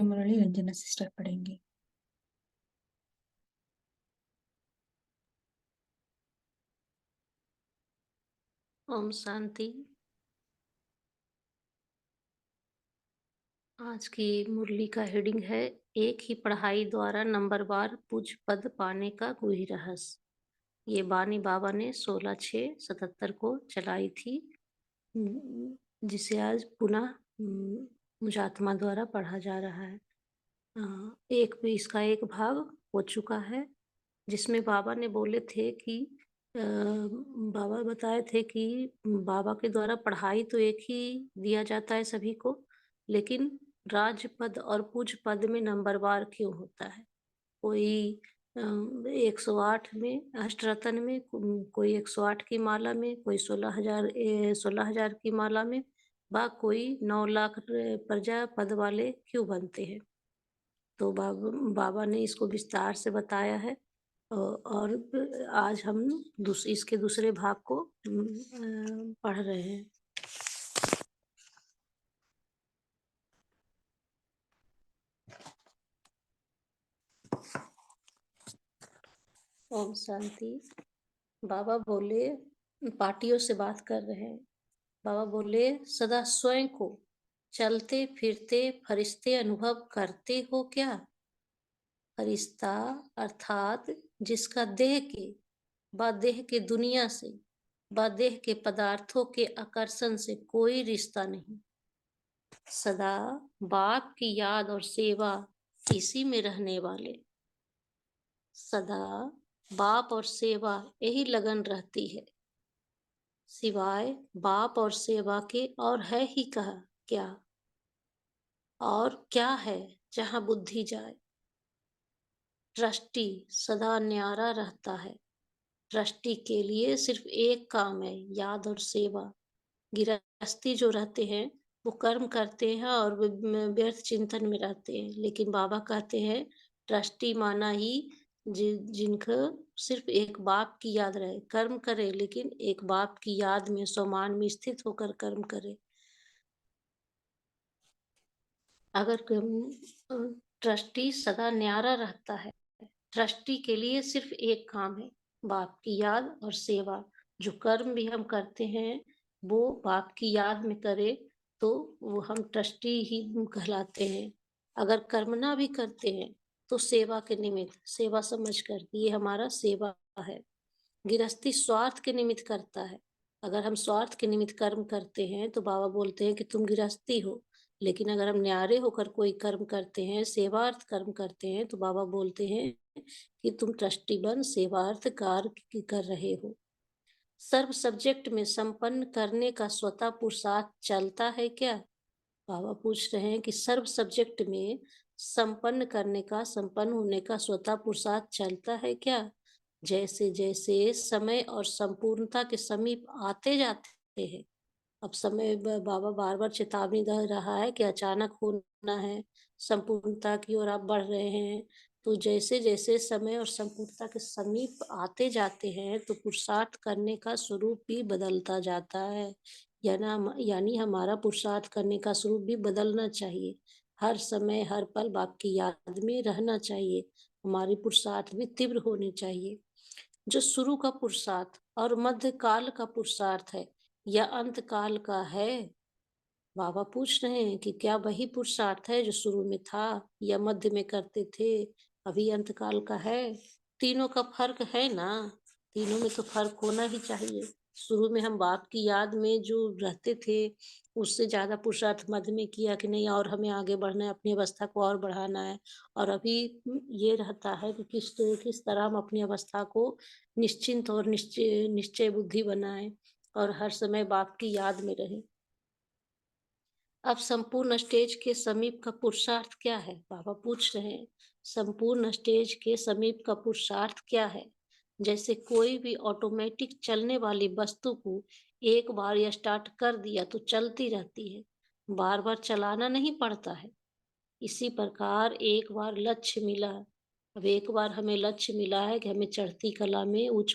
मुरली Ranjana sister पढ़ेंगे। ओम शांति। आज की मुरली का हेडिंग है एक ही पढ़ाई द्वारा नंबरवार पूज्य पद पाने का गुही रहस्य। ये बानी बाबा ने 16/6/77 को चलाई थी, जिसे आज पुनः मुजात्मा द्वारा पढ़ा जा रहा है। इसका एक भाग हो चुका है, जिसमें बाबा ने बोले थे कि बाबा बताए थे कि बाबा के द्वारा पढ़ाई तो एक ही दिया जाता है सभी को, लेकिन राज पद और पूज पद में नंबरवार क्यों होता है। कोई 108 में अष्टरतन में, कोई 108 की माला में, कोई 16,000 की माला में, कोई 9 लाख प्रजा पद वाले क्यों बनते हैं। तो बाबा ने इसको विस्तार से बताया है। और आज हम इसके दूसरे भाग को पढ़ रहे हैं। ओम शांति। बाबा बोले, पार्टियों से बात कर रहे हैं। बाबा बोले, सदा स्वयं को चलते फिरते फरिश्ते अनुभव करते हो क्या। फरिश्ता अर्थात जिसका देह के दुनिया से देह के पदार्थों के आकर्षण से कोई रिश्ता नहीं, सदा बाप की याद और सेवा इसी में रहने वाले, सदा बाप और सेवा यही लगन रहती है, सिवाय बाप और सेवा के और है ही कहा क्या। और क्या है जहां बुद्धि जाए। दृष्टि सदा न्यारा रहता है। दृष्टि के लिए सिर्फ एक काम है, याद और सेवा। गृहस्थी जो रहते हैं वो कर्म करते हैं और व्यर्थ चिंतन में रहते हैं, लेकिन बाबा कहते हैं दृष्टि माना ही जिनको सिर्फ एक बाप की याद रहे, कर्म करे लेकिन एक बाप की याद में स्वमान में स्थित होकर कर्म करे। अगर दृष्टि सदा न्यारा रहता है, दृष्टि के लिए सिर्फ एक काम है, बाप की याद और सेवा। जो कर्म भी हम करते हैं वो बाप की याद में करे तो वो हम दृष्टि ही कहलाते हैं। अगर कर्मना भी करते हैं तो सेवा के निमित्त, सेवा समझ कर ये हमारा सेवा है। गृहस्थी स्वार्थ के निमित्त करता है। अगर हम स्वार्थ के निमित्त कर्म करते हैं तो बाबा बोलते हैं कि तुम गृहस्थी हो, लेकिन अगर हम न्यारे होकर कोई कर्म करते हैं, सेवार्थ कर्म करते हैं, तो बाबा बोलते हैं कि तुम ट्रस्टी बन सेवार्थ कार्य कर रहे हो। सर्व सब्जेक्ट में संपन्न करने का स्वतः पुरुषार्थ चलता है क्या। बाबा पूछ रहे हैं कि सर्व सब्जेक्ट में संपन्न करने का, संपन्न होने का स्वतः पुरुषार्थ चलता है क्या। जैसे जैसे समय और संपूर्णता के समीप आते जाते हैं, अब समय बाबा बार बार चेतावनी दे रहा है कि अचानक होना है, संपूर्णता की ओर आप बढ़ रहे हैं। तो जैसे जैसे समय और संपूर्णता के समीप आते जाते हैं तो पुरुषार्थ करने का स्वरूप भी बदलता जाता है। यानी हमारा पुरुषार्थ करने का स्वरूप भी बदलना चाहिए। हर समय हर पल बाप की याद में रहना चाहिए। हमारी पुरुषार्थ भी तीव्र होनी चाहिए। जो शुरू का पुरुषार्थ और मध्य काल का पुरुषार्थ है या अंत काल का है। बाबा पूछ रहे हैं कि क्या वही पुरुषार्थ है जो शुरू में था या मध्य में करते थे, अभी अंत काल का है। तीनों का फर्क है ना, तीनों में तो फर्क होना ही चाहिए। शुरू में हम बाप की याद में जो रहते थे उससे ज्यादा पुरुषार्थ मध्य में किया कि नहीं, और हमें आगे बढ़ना है, अपनी अवस्था को और बढ़ाना है। और अभी ये रहता है कि किस तरह हम अपनी अवस्था को निश्चिंत और निश्चय बुद्धि बनाए और हर समय बाप की याद में रहे। अब संपूर्ण स्टेज के समीप का पुरुषार्थ क्या है, बाबा पूछ रहे हैं। संपूर्ण स्टेज के समीप का पुरुषार्थ क्या है। जैसे कोई भी ऑटोमेटिक चलने वाली वस्तु को एक बार या स्टार्ट कर दिया तो चलती रहती है, बार बार चलाना नहीं पड़ता है। इसी प्रकार एक बार लक्ष्य मिला अब एक बार हमें लक्ष्य मिला है कि हमें चढ़ती कला में उच्च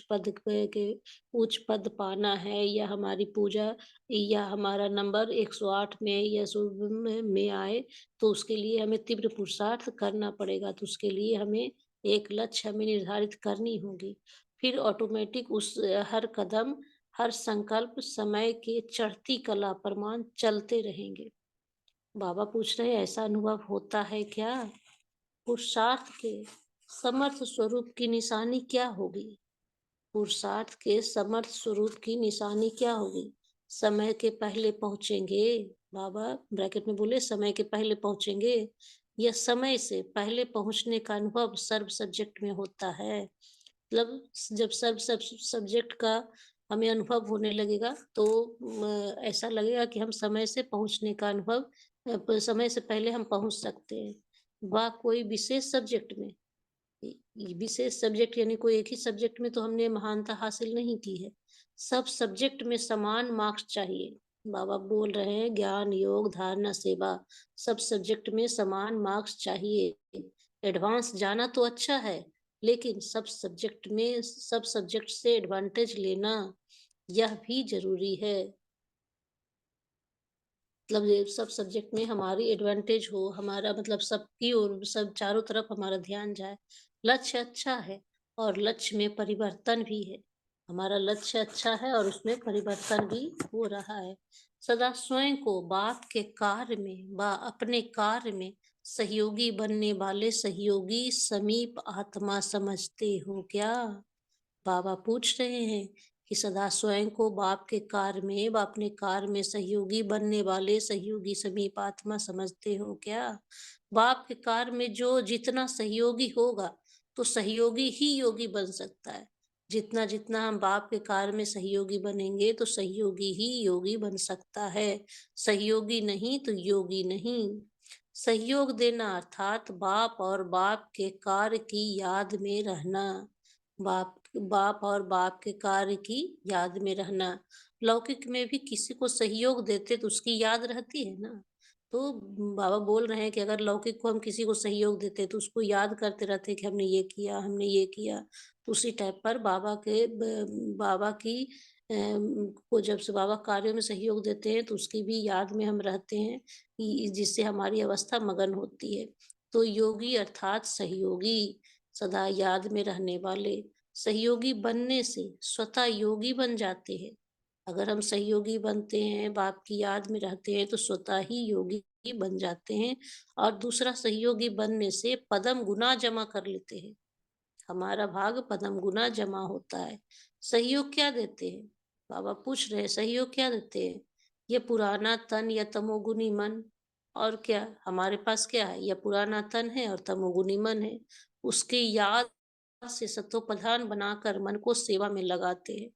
पद पाना है, या हमारी पूजा या हमारा नंबर 108 में या 100 में आए, तो उसके लिए हमें तीव्र पुरुषार्थ करना पड़ेगा। तो उसके लिए हमें एक लक्ष्य हमें निर्धारित करनी होगी। फिर ऑटोमेटिक हर कदम, हर संकल्प समय के चढ़ती कला प्रमाण चलते रहेंगे। बाबा पूछ रहे हैं, ऐसा अनुभव होता है क्या? पुरुषार्थ के समर्थ स्वरूप की निशानी क्या होगी? पुरुषार्थ के समर्थ स्वरूप की निशानी क्या होगी? समय के पहले पहुंचेंगे। बाबा ब्रैकेट में बोले, समय के पहले पहुंचेंगे, या समय से पहले पहुंचने का अनुभव सर्व सब्जेक्ट में होता है। मतलब जब सब सब्जेक्ट का हमें अनुभव होने लगेगा, तो ऐसा लगेगा कि हम समय से पहुंचने का अनुभव, समय से पहले हम पहुंच सकते हैं। वह कोई विशेष सब्जेक्ट में, विशेष सब्जेक्ट यानी कोई एक ही सब्जेक्ट में तो हमने महानता हासिल नहीं की है। सब सब्जेक्ट में समान मार्क्स चाहिए। बाबा बोल रहे हैं, ज्ञान, योग, धारणा, सेवा, सब सब्जेक्ट में समान मार्क्स चाहिए। एडवांस जाना तो अच्छा है, लेकिन सब सब्जेक्ट से एडवांटेज लेना, यह भी जरूरी है। मतलब ये सब सब्जेक्ट में हमारी एडवांटेज हो, हमारा मतलब सबकी ओर, सब चारों तरफ हमारा ध्यान जाए। लक्ष्य अच्छा है और लक्ष्य में परिवर्तन भी है। हमारा लक्ष्य अच्छा है और उसमें परिवर्तन भी हो रहा है। सदा स्वयं को बाप के कार्य में व अपने कार्य में सहयोगी बनने वाले सहयोगी समीप आत्मा समझते हो क्या? बाबा पूछ रहे हैं कि सदा स्वयं को बाप के कार्य में व अपने कार्य में सहयोगी बनने वाले सहयोगी समीप आत्मा समझते हो क्या? बाप के कार्य में जो जितना सहयोगी होगा, तो सहयोगी ही योगी बन सकता है। जितना जितना हम बाप के कार्य में सहयोगी बनेंगे, तो सहयोगी ही योगी बन सकता है। सहयोगी नहीं तो योगी नहीं। सहयोग देना अर्थात बाप और बाप के कार्य की याद में रहना। बाप बाप और बाप के कार्य की याद में रहना। लौकिक में भी किसी को सहयोग देते तो उसकी याद रहती है ना। तो बाबा बोल रहे हैं कि अगर लौकिक को हम किसी को सहयोग देते तो उसको याद करते रहते कि हमने ये किया, हमने ये किया। तो उसी टाइप पर बाबा की को जब से बाबा कार्यों में सहयोग देते हैं, तो उसकी भी याद में हम रहते हैं, जिससे हमारी अवस्था मगन होती है। तो योगी अर्थात सहयोगी, सदा याद में रहने वाले। सहयोगी बनने से स्वतः योगी बन जाते हैं। अगर हम सहयोगी बनते हैं, बाप की याद में रहते हैं, तो स्वतः ही योगी बन जाते हैं। और दूसरा, सहयोगी बनने से पदम गुना जमा कर लेते हैं। हमारा भाग पदम गुना जमा होता है। सहयोग क्या देते हैं? बाबा पूछ रहे हैं, सहयोग क्या देते हैं? ये पुराना तन या तमोगुनी मन, और क्या हमारे पास क्या है? यह पुराना तन है और तमोगुनी मन है। उसकी याद से सतोप्रधान बनाकर मन को सेवा में लगाते हैं।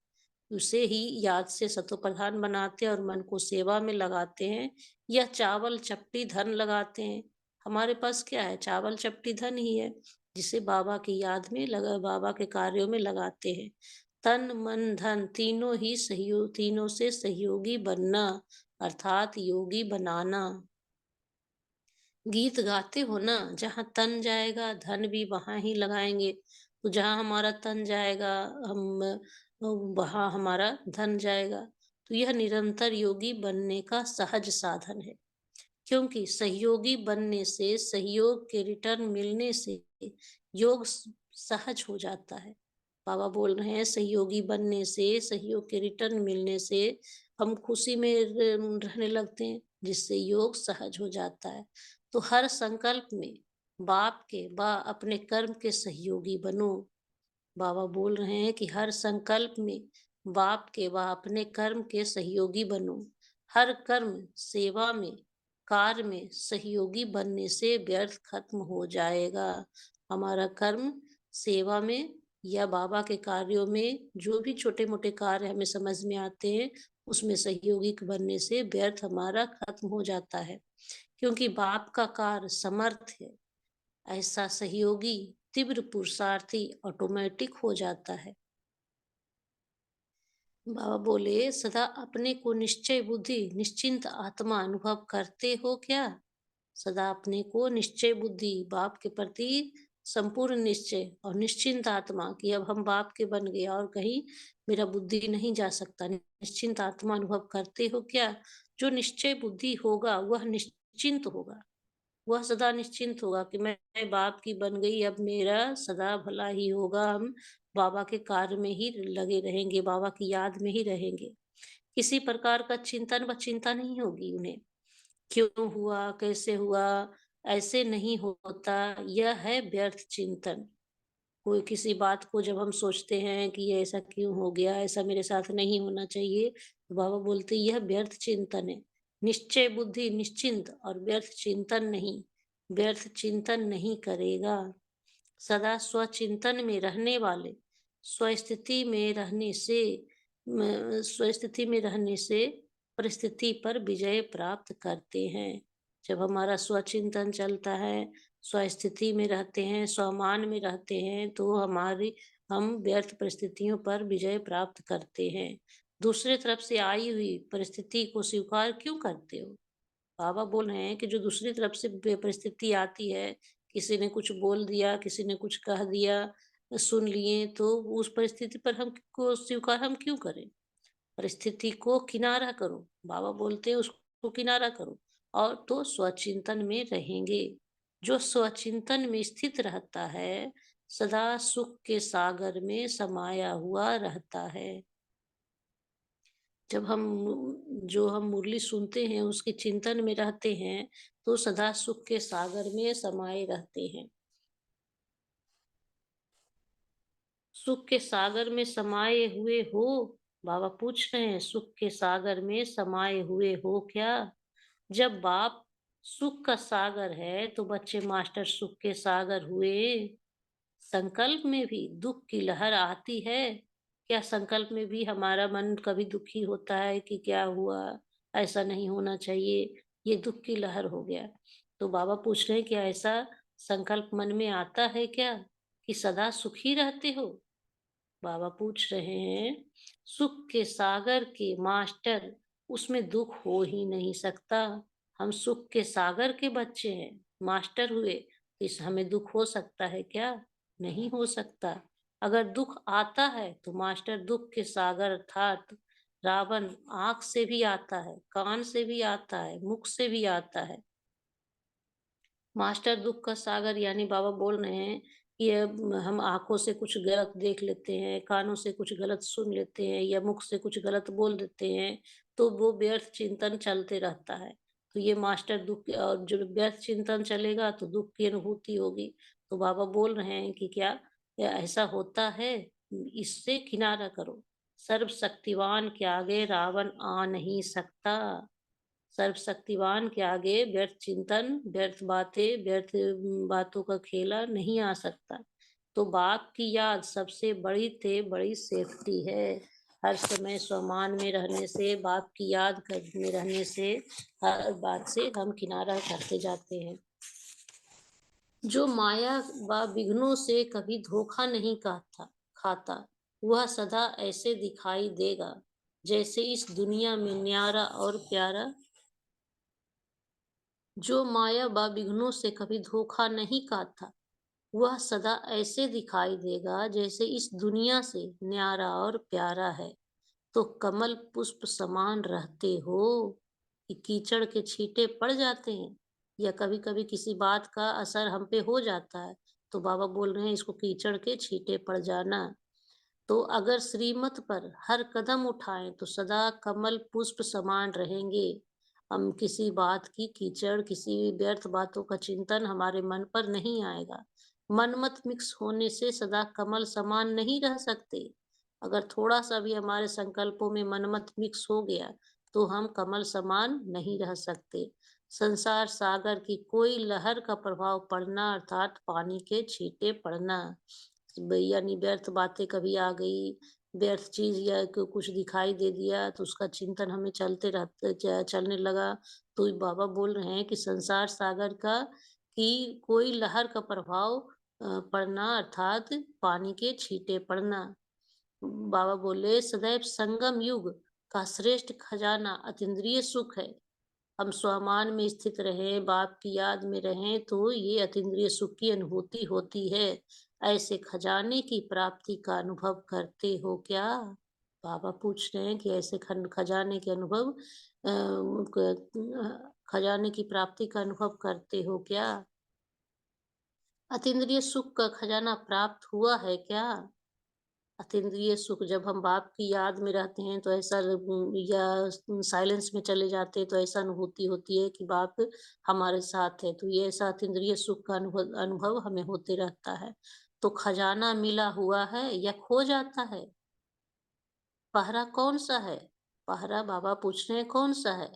उसे ही याद से सतोप्रधान बनाते हैं और मन को सेवा में लगाते हैं। या चावल चपटी धन लगाते हैं। हमारे पास क्या है? चावल चपटी धन ही है, जिसे बाबा की याद में लगा, बाबा के कार्यों में लगाते हैं। तन मन धन तीनों से सहयोगी बनना, अर्थात योगी बनाना। गीत गाते हो ना, जहाँ तन जाएगा धन भी वहां ही लगाएंगे। तो जहाँ हमारा तन जाएगा, हम वहां हमारा धन जाएगा। तो यह निरंतर योगी बनने का सहज साधन है। क्योंकि सहयोगी बनने से, सहयोग के रिटर्न मिलने से योग सहज हो जाता है। बाबा बोल रहे हैं, सहयोगी बनने से, सहयोग के रिटर्न मिलने से हम खुशी में रहने लगते हैं, जिससे योग सहज हो जाता है। तो हर संकल्प में बाप के व अपने कर्म के सहयोगी बनो। बाबा बोल रहे हैं कि हर संकल्प में बाप के व अपने कर्म के सहयोगी बनो। हर कर्म सेवा में, कार्य में सहयोगी बनने से व्यर्थ खत्म हो जाएगा। हमारा कर्म सेवा में या बाबा के कार्यों में, जो भी छोटे मोटे कार्य हमें समझ में आते हैं, उसमें सहयोगी बनने से व्यर्थ हमारा खत्म हो जाता है। क्योंकि बाप का कार्य समर्थ है। ऐसा सहयोगी तीव्र पुरुषार्थी ऑटोमेटिक हो जाता है। बाबा बोले, सदा अपने को निश्चय बुद्धि निश्चिंत आत्मा अनुभव करते हो क्या? सदा अपने को निश्चय बुद्धि, बाप के प्रति संपूर्ण निश्चय और निश्चिंत आत्मा कि अब हम बाप के बन गए और कहीं मेरा बुद्धि नहीं जा सकता, निश्चिंत आत्मा अनुभव करते हो क्या? जो निश्चय बुद्धि होगा वह निश्चिंत होगा, वह सदा निश्चिंत होगा कि मैं बाप की बन गई, अब मेरा सदा भला ही होगा, हम बाबा के कार्य में ही लगे रहेंगे, बाबा की याद में ही रहेंगे। किसी प्रकार का चिंतन व चिंता नहीं होगी उन्हें, क्यों हुआ, कैसे हुआ, ऐसे नहीं होता, यह है व्यर्थ चिंतन। कोई किसी बात को जब हम सोचते हैं कि ये ऐसा क्यों हो गया, ऐसा मेरे साथ नहीं होना चाहिए, तो बाबा बोलते यह व्यर्थ चिंतन है। निश्चय बुद्धि निश्चिंत और व्यर्थ चिंतन नहीं, व्यर्थ चिंतन नहीं करेगा। सदा स्वचिंतन में रहने वाले स्वस्थिति में रहने से स्वस्थिति में रहने से परिस्थिति पर विजय प्राप्त करते हैं। जब हमारा स्वचिंतन चलता है, स्वस्थिति में रहते हैं, स्वमान में रहते हैं, तो हम व्यर्थ परिस्थितियों पर विजय प्राप्त करते हैं। दूसरे तरफ से आई हुई परिस्थिति को स्वीकार क्यों करते हो? बाबा बोल रहे हैं कि जो दूसरी तरफ से परिस्थिति आती है, किसी ने कुछ बोल दिया, किसी ने कुछ कह दिया, सुन लिए, तो उस परिस्थिति पर हम को स्वीकार हम क्यों करें? परिस्थिति को किनारा करो, बाबा बोलते हैं उसको किनारा करो और तो स्वचिंतन में रहेंगे। जो स्वचिंतन में स्थित रहता है, सदा सुख के सागर में समाया हुआ रहता है। जब हम जो हम मुरली सुनते हैं, उसके चिंतन में रहते हैं, तो सदा सुख के सागर में समाये रहते हैं। सुख के सागर में समाये हुए हो? बाबा पूछ रहे हैं, सुख के सागर में समाये हुए हो क्या? जब बाप सुख का सागर है, तो बच्चे मास्टर सुख के सागर हुए। संकल्प में भी दुख की लहर आती है। क्या संकल्प में भी हमारा मन कभी दुखी होता है कि क्या हुआ, ऐसा नहीं होना चाहिए, ये दुख की लहर हो गया। तो बाबा पूछ रहे हैं कि ऐसा संकल्प मन में आता है क्या कि सदा सुखी रहते हो? बाबा पूछ रहे हैं, सुख के सागर के मास्टर, उसमें दुख हो ही नहीं सकता। हम सुख के सागर के बच्चे हैं, मास्टर हुए, तो इस हमें दुख हो सकता है क्या? नहीं हो सकता। अगर दुख आता है तो मास्टर दुख के सागर अर्थात रावण आंख से भी आता है, कान से भी आता है, मुख से भी आता है। मास्टर दुख का सागर यानी बाबा बोल रहे हैं कि अब हम आँखों से कुछ गलत देख लेते हैं, कानों से कुछ गलत सुन लेते हैं या मुख से कुछ गलत बोल देते हैं, तो वो व्यर्थ चिंतन चलते रहता है। तो ये मास्टर दुख और जो व्यर्थ चिंतन चलेगा तो दुःख की अनुभूति होगी। तो बाबा बोल रहे हैं कि क्या ऐसा होता है? इससे किनारा करो। सर्वशक्तिवान के आगे रावण आ नहीं सकता। सर्वशक्तिमान के आगे व्यर्थ चिंतन, व्यर्थ बातें, व्यर्थ बातों का खेला नहीं आ सकता। तो बाप की याद सबसे बड़ी सेफ्टी है। हर समय स्वमान में रहने से, बाप की याद में रहने से, हर बात से हम किनारा करते जाते हैं। जो माया व विघ्नों से कभी धोखा नहीं खाता, वह सदा ऐसे दिखाई देगा जैसे इस दुनिया में न्यारा और प्यारा। जो माया व विघ्नों से कभी धोखा नहीं खाता, वह सदा ऐसे दिखाई देगा जैसे इस दुनिया से न्यारा और प्यारा है। तो कमल पुष्प समान रहते हो कि कीचड़ के छींटे पड़ जाते हैं या कभी कभी किसी बात का असर हम पे हो जाता है, तो बाबा बोल रहे हैं इसको कीचड़ के छींटे पड़ जाना। तो अगर श्रीमत पर हर कदम उठाएं तो सदा कमल पुष्प समान रहेंगे। हम किसी बात की कीचड़, किसी व्यर्थ बातों का चिंतन हमारे मन पर नहीं आएगा। मनमत मिक्स होने से सदा कमल समान नहीं रह सकते। अगर थोड़ा सा भी हमारे संकल्पों में मनमत मिक्स हो गया, तो हम कमल समान नहीं रह सकते। संसार सागर की कोई लहर का प्रभाव पड़ना अर्थात पानी के छींटे पड़ना, यानी व्यर्थ बातें कभी आ गई, व्यर्थ चीज या कुछ दिखाई दे दिया तो उसका चिंतन हमें चलने लगा, तो बाबा बोल रहे हैं कि संसार सागर का की कोई लहर का प्रभाव पड़ना अर्थात पानी के छींटे पड़ना। बाबा बोले सदैव संगम युग का श्रेष्ठ खजाना अतीन्द्रिय सुख है। हम स्वमान में स्थित रहें, बाप की याद में रहें, तो ये अतीन्द्रिय सुख की अनुभूति होती है। ऐसे खजाने की प्राप्ति का अनुभव करते हो क्या? बाबा पूछ रहे हैं कि ऐसे खजाने के अनुभव खजाने की प्राप्ति का अनुभव करते हो क्या? अतीन्द्रिय सुख का खजाना प्राप्त हुआ है क्या? अतीन्द्रिय सुख जब हम बाप की याद में रहते हैं तो ऐसा या साइलेंस में चले जाते हैं तो ऐसा अनुभूति होती है कि बाप हमारे साथ है। तो ये ऐसा अतीन्द्रिय सुख का अनुभव अनुभव हमें होते रहता है। तो खजाना मिला हुआ है या खो जाता है? पहरा कौन-सा है? पहरा बाबा पूछ रहे हैं कौन-सा है?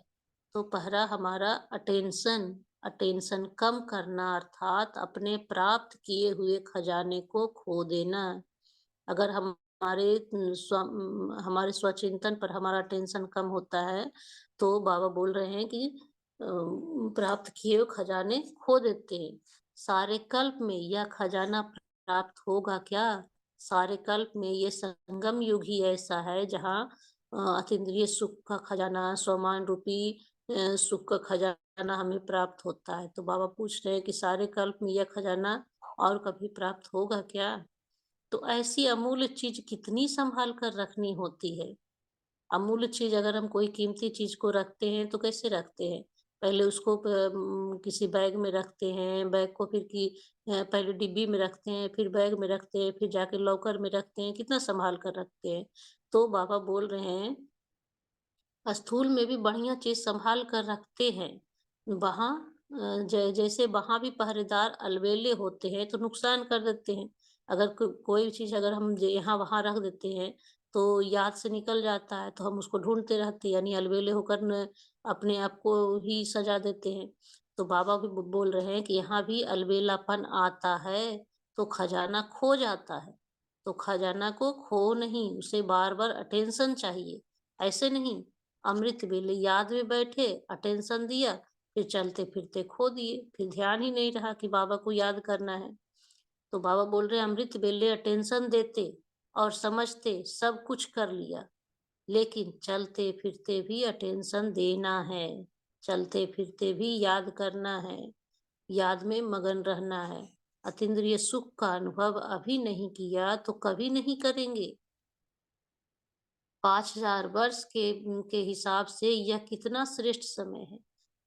तो पहरा हमारा अटेंशन कम करना अर्थात अपने प्राप्त किए हुए खजाने को खो देना। अगर हमारे स्वचिंतन पर हमारा टेंशन कम होता है, तो बाबा बोल रहे हैं कि प्राप्त किए हुए खजाने खो देते हैं। सारे कल्प में यह खजाना प्राप्त होगा क्या? सारे कल्प में ये संगम युग ही ऐसा है जहाँ अतीन्द्रिय सुख का खजाना, स्वमान रूपी सुख का खजाना हमें प्राप्त होता है। तो बाबा पूछ रहे हैं कि सारे कल्प में यह खजाना और कभी प्राप्त होगा क्या? तो ऐसी अमूल्य चीज़ कितनी सँभाल कर रखनी होती है। अमूल्य चीज़ अगर हम कोई कीमती चीज़ को रखते हैं तो कैसे रखते हैं? पहले उसको किसी बैग में रखते हैं, बैग को फिर पहले डिब्बी में रखते हैं, फिर बैग में रखते हैं, फिर जाके लॉकर में रखते हैं, कितना सँभाल कर रखते हैं। तो बाबा बोल रहे हैं स्थूल में भी बढ़िया चीज़ सँभाल कर रखते हैं। वहाँ जैसे वहाँ भी पहरेदार अलबेले होते हैं तो नुकसान कर देते हैं। अगर कोई चीज़ अगर हम यहाँ-वहाँ रख देते हैं, तो याद से निकल जाता है, तो हम उसको ढूँढते रहते हैं, यानी अलबेले होकर न अपने आप को ही सजा देते हैं। तो बाबा भी बोल रहे हैं कि यहाँ भी अलबेलापन आता है, तो खजाना खो जाता है। तो खजाना को खो नहीं, उसे बार-बार अटेंशन चाहिए। ऐसे नहीं अमृत वेले याद में बैठे, अटेंशन दिया, फिर चलते-फिरते खो दिए, फिर ध्यान ही नहीं रहा कि बाबा को याद करना है। तो बाबा बोल रहे हैं अमृत वेले अटेंशन देते और समझते सब कुछ कर लिया, लेकिन चलते-फिरते भी अटेंशन देना है, चलते-फिरते भी याद करना है, याद में मगन रहना है। अतीन्द्रिय सुख का अनुभव अभी नहीं किया तो कभी नहीं करेंगे। 5000 वर्ष के हिसाब से यह कितना श्रेष्ठ समय है।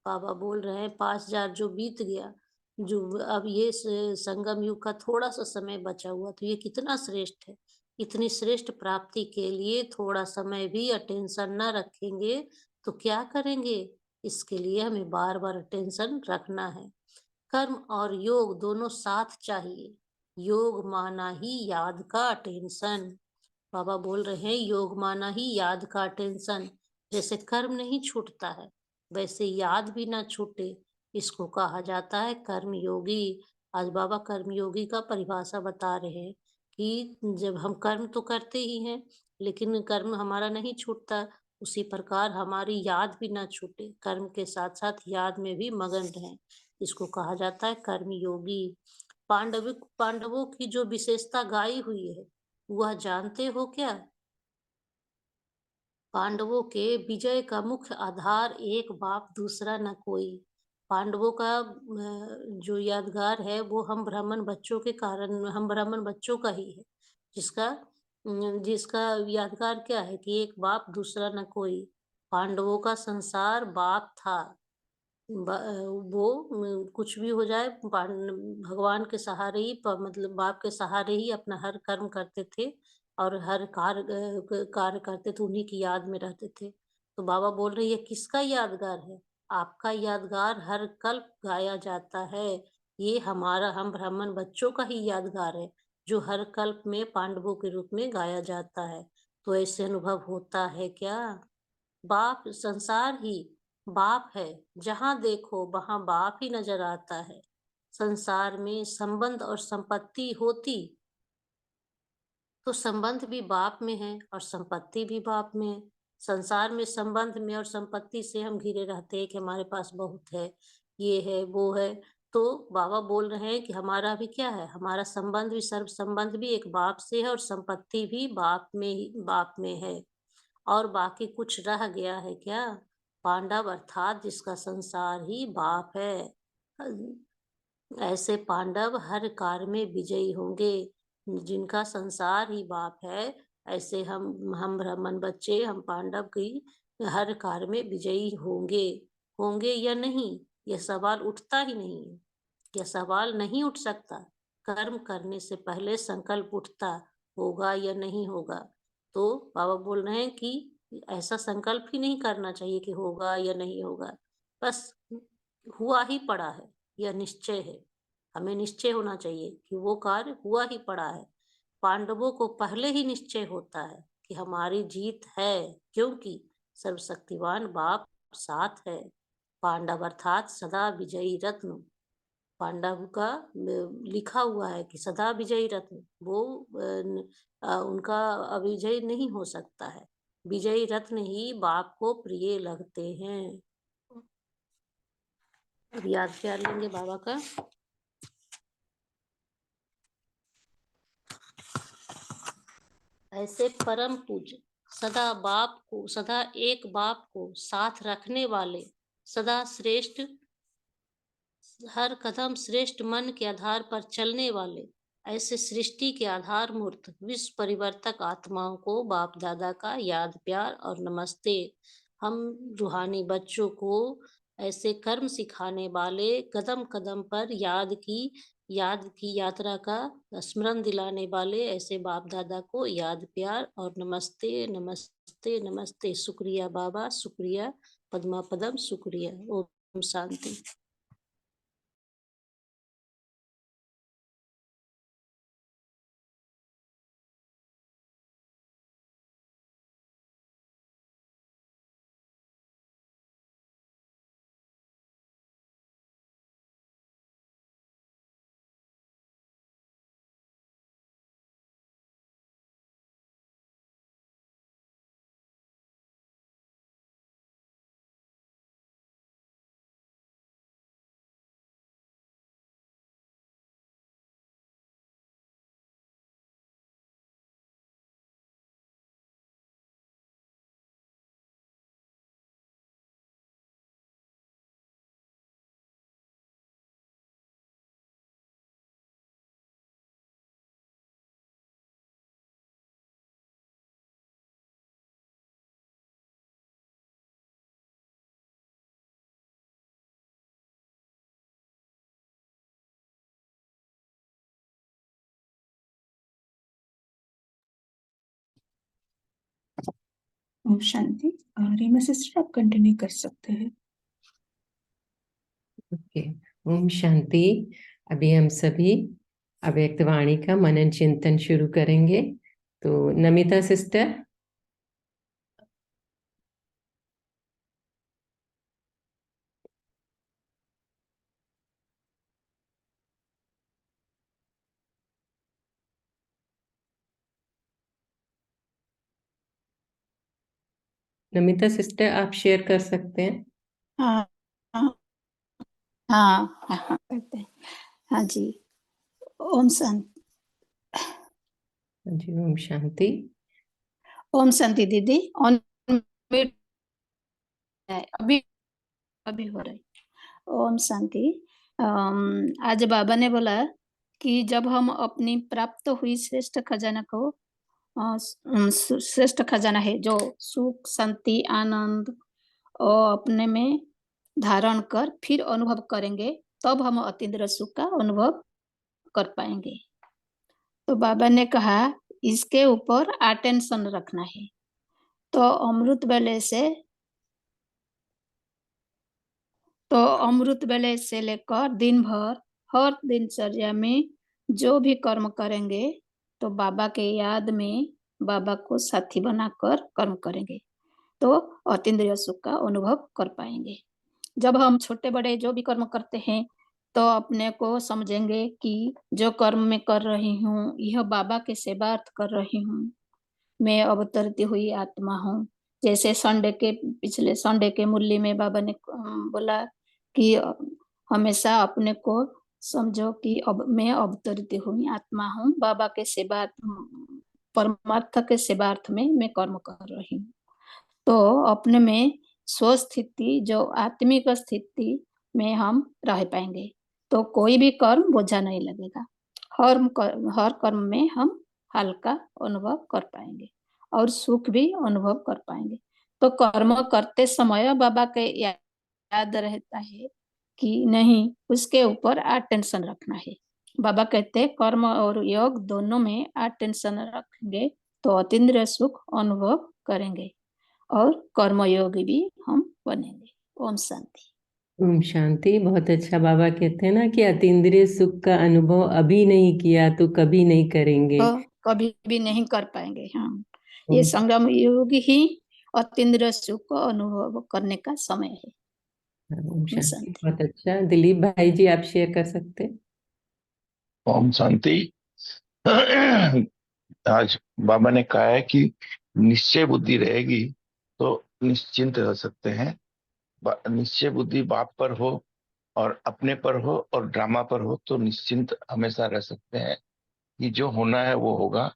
बाबा बोल रहे हैं 5000 जो बीत गया, जो अब ये संगम युग का थोड़ा-सा समय बचा हुआ, तो ये कितना श्रेष्ठ है। इतनी श्रेष्ठ प्राप्ति के लिए थोड़ा समय भी अटेंशन ना रखेंगे, तो क्या करेंगे? इसके लिए हमें बार-बार अटेंशन रखना है। कर्म और योग दोनों साथ चाहिए। योग माना ही याद का अटेंशन। बाबा बोल रहे हैं योग माना ही याद का टेंशन। जैसे कर्म नहीं छूटता है, वैसे याद भी ना छूटे, इसको कहा जाता है कर्म योगी। आज बाबा कर्म योगी का परिभाषा बता रहे हैं कि जब हम कर्म तो करते ही हैं, लेकिन कर्म हमारा नहीं छूटता, उसी प्रकार हमारी याद भी ना छूटे, कर्म के साथ साथ याद में भी मगन रहें, इसको कहा जाता है कर्म योगी। पांडवों की जो विशेषता गाई हुई है, वह जानते हो क्या? पांडवों के विजय का मुख्य आधार एक बाप दूसरा न कोई। पांडवों का जो यादगार है वो हम ब्राह्मण बच्चों के कारण हम ब्राह्मण बच्चों का ही है, जिसका यादगार क्या है कि एक बाप दूसरा न कोई। पांडवों का संसार बाप था। वो कुछ भी हो जाए भगवान के सहारे ही मतलब बाप के सहारे ही अपना हर कर्म करते थे और हर कार्य करते थे, उन्हीं की याद में रहते थे। तो बाबा बोल रहे हैं ये किसका यादगार है? आपका यादगार हर कल्प गाया जाता है। ये हम ब्राह्मण बच्चों का ही यादगार है, जो हर कल्प में पांडवों के रूप में गाया जाता है। तो ऐसे अनुभव होता है क्या? बाप संसार ही बाप है, जहाँ देखो वहाँ बाप ही नजर आता है। संसार में संबंध और संपत्ति होती तो संबंध भी बाप में है और संपत्ति भी बाप में है। संसार में संबंध में और संपत्ति से हम घिरे रहते हैं कि हमारे पास बहुत है, ये है, वो है। तो बाबा बोल रहे हैं कि हमारा भी क्या है, हमारा संबंध भी सर्व संबंध भी एक बाप से है और संपत्ति भी बाप में है। और बाकी कुछ रह गया है क्या? पांडव अर्थात जिसका संसार ही बाप है। ऐसे पांडव हर कार्य में विजयी होंगे। जिनका संसार ही बाप है, ऐसे हम ब्राह्मण बच्चे, हम पांडव की हर कार्य में विजयी होंगे या नहीं, यह सवाल उठता ही नहीं है। यह सवाल नहीं उठ सकता। कर्म करने से पहले संकल्प उठता, होगा या नहीं होगा। तो बाबा बोल रहे हैं कि ऐसा संकल्प ही नहीं करना चाहिए कि होगा या नहीं होगा, बस हुआ ही पड़ा है, यह निश्चय है। हमें निश्चय होना चाहिए कि वो कार्य हुआ ही पड़ा है। पांडवों को पहले ही निश्चय होता है कि हमारी जीत है, क्योंकि सर्वशक्तिवान बाप साथ है। पांडव अर्थात सदा विजयी रत्न। पांडव का लिखा हुआ है कि सदा विजयी रत्न, वो उनका अविजय नहीं हो सकता है। विजयी रत्न ही बाप को प्रिय लगते हैं। अब याद कर लेंगे बाबा का। ऐसे परम पूज्य सदा एक बाप को साथ रखने वाले, सदा श्रेष्ठ, हर कदम श्रेष्ठ मन के आधार पर चलने वाले, ऐसे सृष्टि के आधार मूर्त विश्व परिवर्तक आत्माओं को बाप दादा का याद प्यार और नमस्ते। हम रूहानी बच्चों को ऐसे कर्म सिखाने वाले, कदम कदम पर याद की यात्रा का स्मरण दिलाने वाले ऐसे बाप दादा को याद प्यार और नमस्ते नमस्ते नमस्ते। शुक्रिया बाबा, शुक्रिया पद्मा पदम, शुक्रिया। ओम शांति। ओम शांति। रीमा सिस्टर आप कंटिन्यू कर सकते हैं। ओके, ओम शांति। अभी हम सभी अव्यक्त वाणी का मनन चिंतन शुरू करेंगे। तो नमिता सिस्टर। नमिता सिस्टर आप शेयर कर सकते हैं। हाँ हाँ हाँ हाँ करते हैं। हाँ जी, ओम शांति। हाँ जी, ओम शांति। ओम शांति दीदी। ऑन म्यूट है अभी, अभी हो रहा है। ओम शांति। आज बाबा ने बोला कि जब हम अपनी प्राप्त हुई श्रेष्ठ खजाना को श्रेष्ठ खजाना है जो सुख शांति आनंद और अपने में धारण कर फिर अनुभव करेंगे, तब हम अतीन्द्रिय सुख का अनुभव कर पाएंगे। तो बाबा ने कहा इसके ऊपर अटेंशन रखना है। तो अमृत वेले से लेकर दिन भर हर दिनचर्या में जो भी कर्म करेंगे तो बाबा के याद में बाबा को साथी बनाकर कर्म करेंगे तो अतीन्द्रिय सुख का अनुभव कर पाएंगे। जब हम छोटे बड़े जो भी कर्म करते हैं तो अपने को समझेंगे कि जो कर्म मैं कर रही हूँ यह बाबा के सेवार्थ कर रही हूँ, मैं अवतरती हुई आत्मा हूँ। जैसे पिछले संडे के मुरली में बाबा ने बोला कि हमेशा अपने को समझो कि अब मैं अवतरती हुई आत्मा हूँ, बाबा के सेवार्थ परमार्थ के सेवार्थ में मैं कर्म कर रही हूँ। तो अपने में स्वस्थिति जो आत्मिक स्थिति में हम रह पाएंगे, तो कोई भी कर्म बोझा नहीं लगेगा। हर कर्म में हम हल्का अनुभव कर पाएंगे और सुख भी अनुभव कर पाएंगे। तो कर्म करते समय बाबा के याद रहता है कि नहीं, उसके ऊपर अटेंशन रखना है। बाबा कहते हैं कर्म और योग दोनों में अटेंशन रखेंगे तो अतीन्द्रिय सुख अनुभव करेंगे और कर्मयोगी भी हम बनेंगे। ओम शांति। ओम शांति। बहुत अच्छा। बाबा कहते हैं ना कि अतीन्द्रिय सुख का अनुभव अभी नहीं किया तो कभी नहीं करेंगे। तो कभी भी नहीं कर पाएंगे। हाँ, ये ओम संगम युग ही अतीन्द्रिय सुख को अनुभव करने का समय है। ओम शांति। शांति। बहुत अच्छा। दिलीप भाई जी, आप शेयर कर सकते हैं। ओम शांति। आज बाबा ने कहा है कि निश्चय बुद्धि रहेगी तो निश्चिंत रह सकते हैं। निश्चय बुद्धि बाप पर हो और अपने पर हो और ड्रामा पर हो तो निश्चिंत हमेशा रह सकते हैं कि जो होना है वो होगा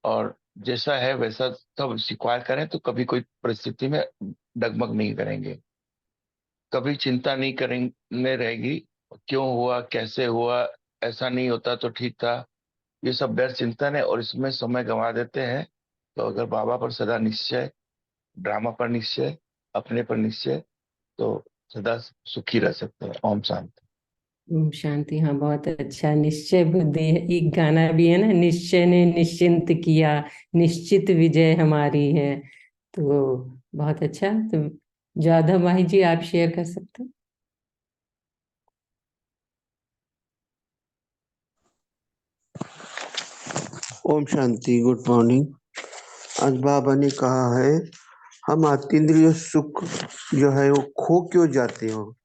और जैसा है वैसा सब स्वीकार करें तो कभी कोई परिस्थिति में डगमग नहीं करेंगे, कभी चिंता नहीं करेंगे रहेगी क्यों हुआ कैसे हुआ, ऐसा नहीं होता तो ठीक था। ये सब व्यर्थ चिंतन है और इसमें समय गंवा देते हैं। तो अगर बाबा पर सदा निश्चय, ड्रामा पर निश्चय, अपने पर निश्चय, तो सदा सुखी रह सकते हैं। ओम शांति। ओम शांति। हाँ, बहुत अच्छा। निश्चय बुद्धि है। एक गाना भी है ना, निश्चय ने निश्चिंत किया, निश्चित विजय हमारी है। तो बहुत अच्छा। तो जादव भाई जी, आप शेयर कर सकते हैं। ओम शांति। Good morning. आज बाबा ने कहा है हम अतीन्द्रिय सुख जो है वो खो क्यों जाते हो।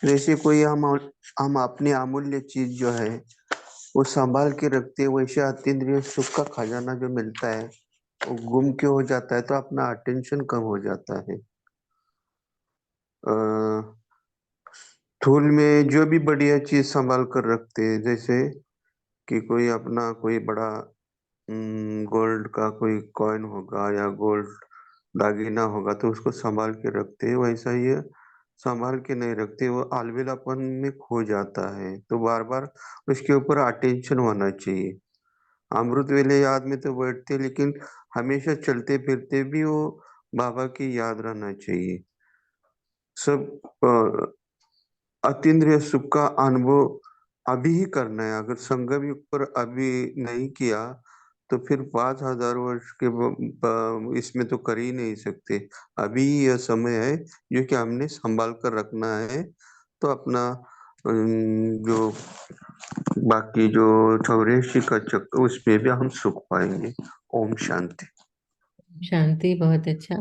जैसे कोई हम अपनी अमूल्य चीज जो है वो संभाल के रखते हैं, वैसे अतीन्द्रिय सुख का खजाना जो मिलता है वो गुम क्यों हो जाता है, तो अपना अटेंशन कम हो जाता है। स्थूल में जो भी बढ़िया चीज संभाल कर रखते हैं, जैसे कि कोई अपना कोई बड़ा गोल्ड का कोई कॉइन होगा या गोल्ड दागीना होगा तो उसको संभाल के रखते हैं, वैसा ही है संभाल के नहीं रखते, वो अलविलापन में खो जाता है। तो बार बार उसके ऊपर अटेंशन होना चाहिए। अमृत वेले याद में तो बैठते लेकिन हमेशा चलते फिरते भी वो बाबा की याद रहना चाहिए। सब अतीन्द्रिय सुख का अनुभव अभी ही करना है। अगर संगम युग पर अभी नहीं किया तो फिर 5,000 वर्ष के इसमें तो कर ही नहीं सकते। अभी यह समय है जो कि हमने संभाल कर रखना है, तो अपना जो बाकी जो 84 का चक्र उसमें भी हम सुख पाएंगे। ओम शांति। शांति। बहुत अच्छा।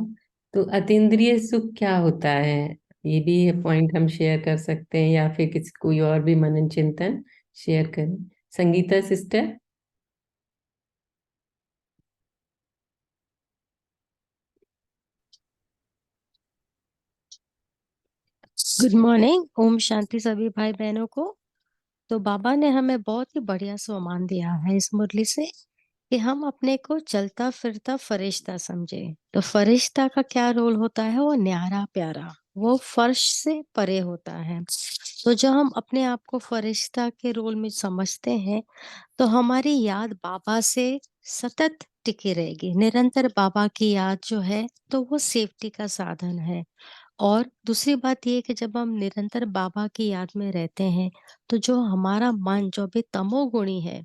तो अतीन्द्रिय सुख क्या होता है, ये भी पॉइंट हम शेयर कर सकते हैं या फिर किसी कोई और भी मनन चिंतन शेयर करें। Sangeeta sister. Good morning. Om Shanti सभी भाई बहनों को। तो बाबा ने हमें बहुत ही बढ़िया सम्मान दिया है इस मुरली से कि हम अपने को चलता फिरता फरिश्ता समझे। तो फरिश्ता का क्या रोल होता है, वो न्यारा प्यारा, वो फर्श से परे होता है। तो जब हम अपने आप को फरिश्ता के रोल में समझते हैं तो हमारी याद बाबा से सतत टिकी रहेगी। निरंतर बाबा की याद जो है तो वो सेफ्टी का साधन है। और दूसरी बात ये कि जब हम निरंतर बाबा की याद में रहते हैं तो जो हमारा मन जो भी तमोगुणी है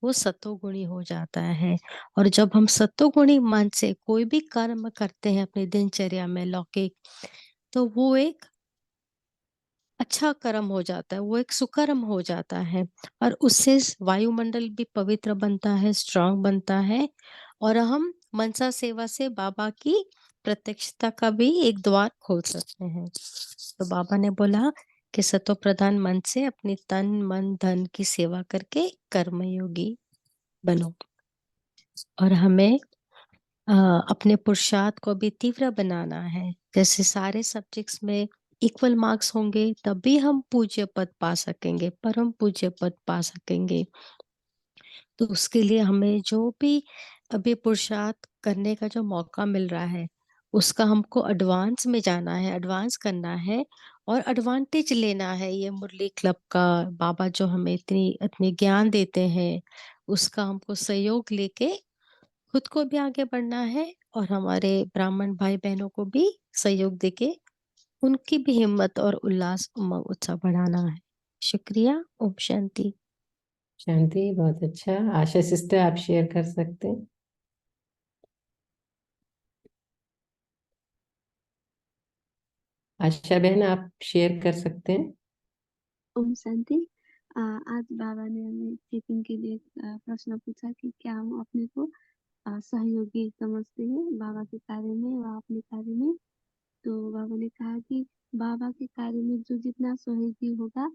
वो सतोगुणी हो जाता है। और जब हम सतोगुणी मन से कोई भी कर्म करते हैं अपनी दिनचर्या में लौकिक, तो वो एक अच्छा कर्म हो जाता है, वो एक सुकर्म हो जाता है। और उससे वायुमंडल भी पवित्र बनता है, स्ट्रांग बनता है। और हम मनसा सेवा से बाबा की प्रत्यक्षता का भी एक द्वार खोल सकते हैं। तो बाबा ने बोला कि सतो प्रधान मन से अपनी तन मन धन की सेवा करके कर्मयोगी बनो। और हमें अपने पुरुषार्थ को भी तीव्र बनाना है। जैसे सारे सब्जेक्ट्स में इक्वल मार्क्स होंगे तभी हम पूज्य पद पा सकेंगे, परम पूज्य पद पा सकेंगे। तो उसके लिए हमें जो भी अभी पुरुषार्थ करने का जो मौका मिल रहा है उसका हमको एडवांस में जाना है, एडवांस करना है और एडवांटेज लेना है। ये मुरली क्लब का बाबा जो हमें इतनी इतने ज्ञान देते हैं, उसका हमको सहयोग लेके खुद को भी आगे बढ़ना है और हमारे ब्राह्मण भाई बहनों को भी सहयोग देके उनकी भी हिम्मत और उल्लास उमंग उत्साह बढ़ाना है। शुक्रिया। ओम शांति। शांति, बहुत अच्छा। आशा सिस्टर, आप शेयर कर सकते हैं। आशा बहन, आप शेयर कर सकते हैं। ओम शांति। आज बाबा ने हमें चेकिंग के लिए प्रश्न पूछा कि क्या हम अपने को सहयोगी समझते हैं बाबा के कार्य में व अपने कार्य में। तो बाबा ने कहा कि बाबा के कार्य में जो जितना सहयोगी होगा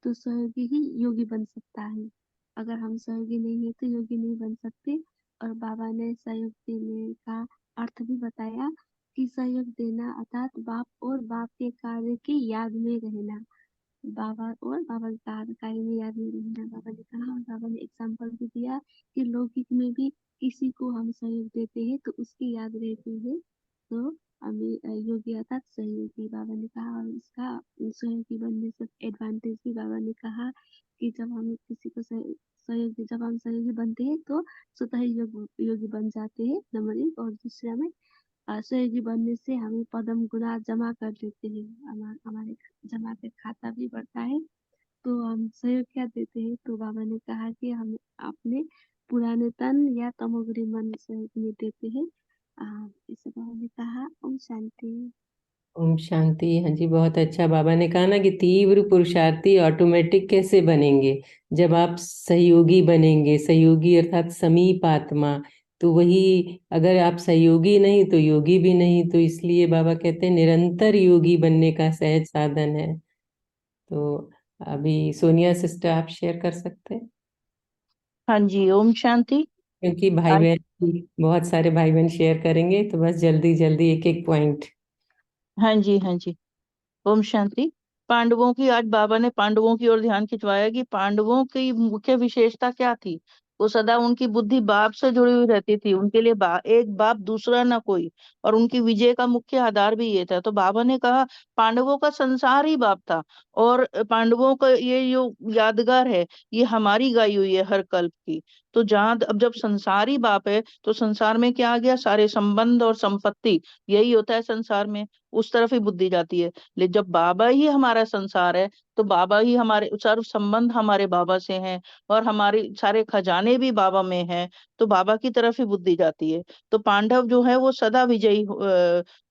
तो सहयोगी ही योगी बन सकता है। अगर हम सहयोगी नहीं है तो योगी नहीं बन सकते। और बाबा ने सहयोग देने का अर्थ भी बताया कि सहयोग देना अर्थात बाप और बाप के कार्य की याद में रहना। बाबा और बाबा के कार्य में याद में रहना बाबा ने कहा। और बाबा ने एग्जाम्पल भी दिया कि लौकिक में भी किसी को हम सहयोग देते हैं तो उसकी याद रहती है। तो हमें योगी अर्थात सहयोगी बाबा ने कहा। और इसका सहयोगी बनने से एडवांटेज भी बाबा ने कहा कि जब हम किसी को सहयोगी जब हम सहयोगी बनते हैं तो स्वतः ही योगी बन जाते हैं, नंबर 1। और दूसरा में सहयोगी बनने से हमें पदम गुना जमा कर लेते हैं, हमारे जमा के खाता भी बढ़ता है। तो हम सहयोग क्या देते हैं तो बाबा ने कहा कि हम अपने पुराने तन या तमोगुणी मन सहयोग में देते हैं। इसे बाबा ने कहा। ओम शांति। ओम शांति। हाँ जी, बहुत अच्छा। बाबा ने कहा ना कि तीव्र पुरुषार्थी ऑटोमेटिक कैसे बनेंगे, जब आप सहयोगी बनेंगे। सहयोगी अर्थात समीप आत्मा। तो वही, अगर आप सहयोगी नहीं तो योगी भी नहीं। तो इसलिए बाबा कहते हैं निरंतर योगी बनने का सहज साधन है। तो अभी सोनिया सिस्टर, आप शेयर कर सकते हैं, हाँ जी। ओम शांति। क्योंकि भाई आज बहन, बहुत सारे भाई बहन शेयर करेंगे, तो बस जल्दी जल्दी एक एक पॉइंट। हाँ जी, हाँ जी। ओम शांति। पांडवों की, आज बाबा ने पांडवों की ओर ध्यान खिंचवाया कि पांडवों की मुख्य विशेषता क्या थी। वो सदा उनकी बुद्धि बाप से जुड़ी हुई रहती थी। उनके लिए एक बाप दूसरा ना कोई। और उनकी विजय का मुख्य आधार भी ये था। तो बाबा ने कहा पांडवों का संसार ही बाप था। और पांडवों का ये जो यादगार है ये हमारी गाई हुई है हर कल्प की। तो जहाँ अब जब संसार ही बाप है तो संसार में क्या आ गया, सारे संबंध और संपत्ति, यही होता है संसार में। उस तरफ ही बुद्धि जाती है। लेकिन जब बाबा ही हमारा संसार है तो बाबा ही हमारे सर्व संबंध हमारे बाबा से हैं और हमारे सारे खजाने भी बाबा में हैं। तो बाबा की तरफ ही बुद्धि जाती है। तो पांडव जो है वो सदा विजयी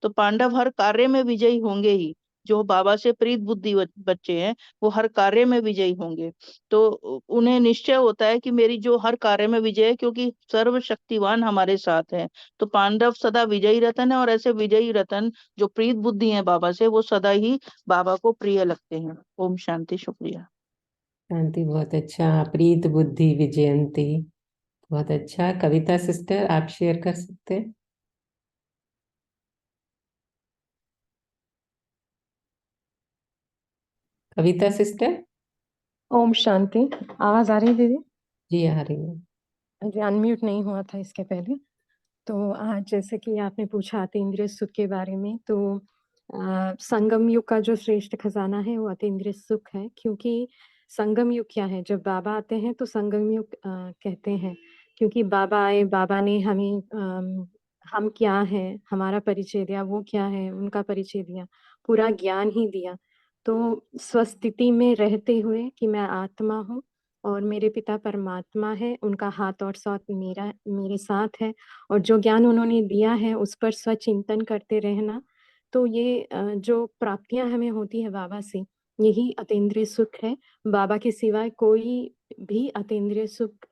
तो पांडव हर कार्य में विजयी होंगे ही। जो बाबा से प्रीत बुद्धि बच्चे हैं वो हर कार्य में विजयी होंगे। तो उन्हें निश्चय होता है कि मेरी जो हर कार्य में विजय है, क्योंकि सर्वशक्तिवान हमारे साथ है। तो पांडव सदा विजयी रतन है। और ऐसे विजयी रतन जो प्रीत बुद्धि है बाबा से, वो सदा ही बाबा को प्रिय लगते हैं। ओम शांति। शुक्रिया। शांति, बहुत अच्छा। प्रीत बुद्धि विजयंती, बहुत अच्छा। कविता सिस्टर, आप शेयर कर सकते हैं। कविता सिस्टर। ओम शांति। आवाज आ रही है दीदी? जी, आ रही है। जी, अनम्यूट नहीं हुआ था इसके पहले। तो आज जैसे कि आपने पूछा अतीन्द्रिय सुख के बारे में, तो संगम युग का जो श्रेष्ठ खजाना है वो अतीन्द्रिय सुख है। क्योंकि संगम युग क्या है, जब बाबा आते हैं तो संगम युग कहते हैं। क्योंकि बाबा आए, बाबा ने हमें हम क्या है हमारा परिचय दिया, वो क्या है उनका परिचय दिया, पूरा ज्ञान ही दिया। तो स्वस्थिति में रहते हुए कि मैं आत्मा हूँ और मेरे पिता परमात्मा है, उनका हाथ और साथ मेरे साथ है, और जो ज्ञान उन्होंने दिया है उस पर स्वचिंतन करते रहना। तो ये जो प्राप्तियां हमें होती है बाबा से, यही अतीन्द्रिय सुख है। बाबा के सिवाय कोई भी अतीन्द्रिय सुख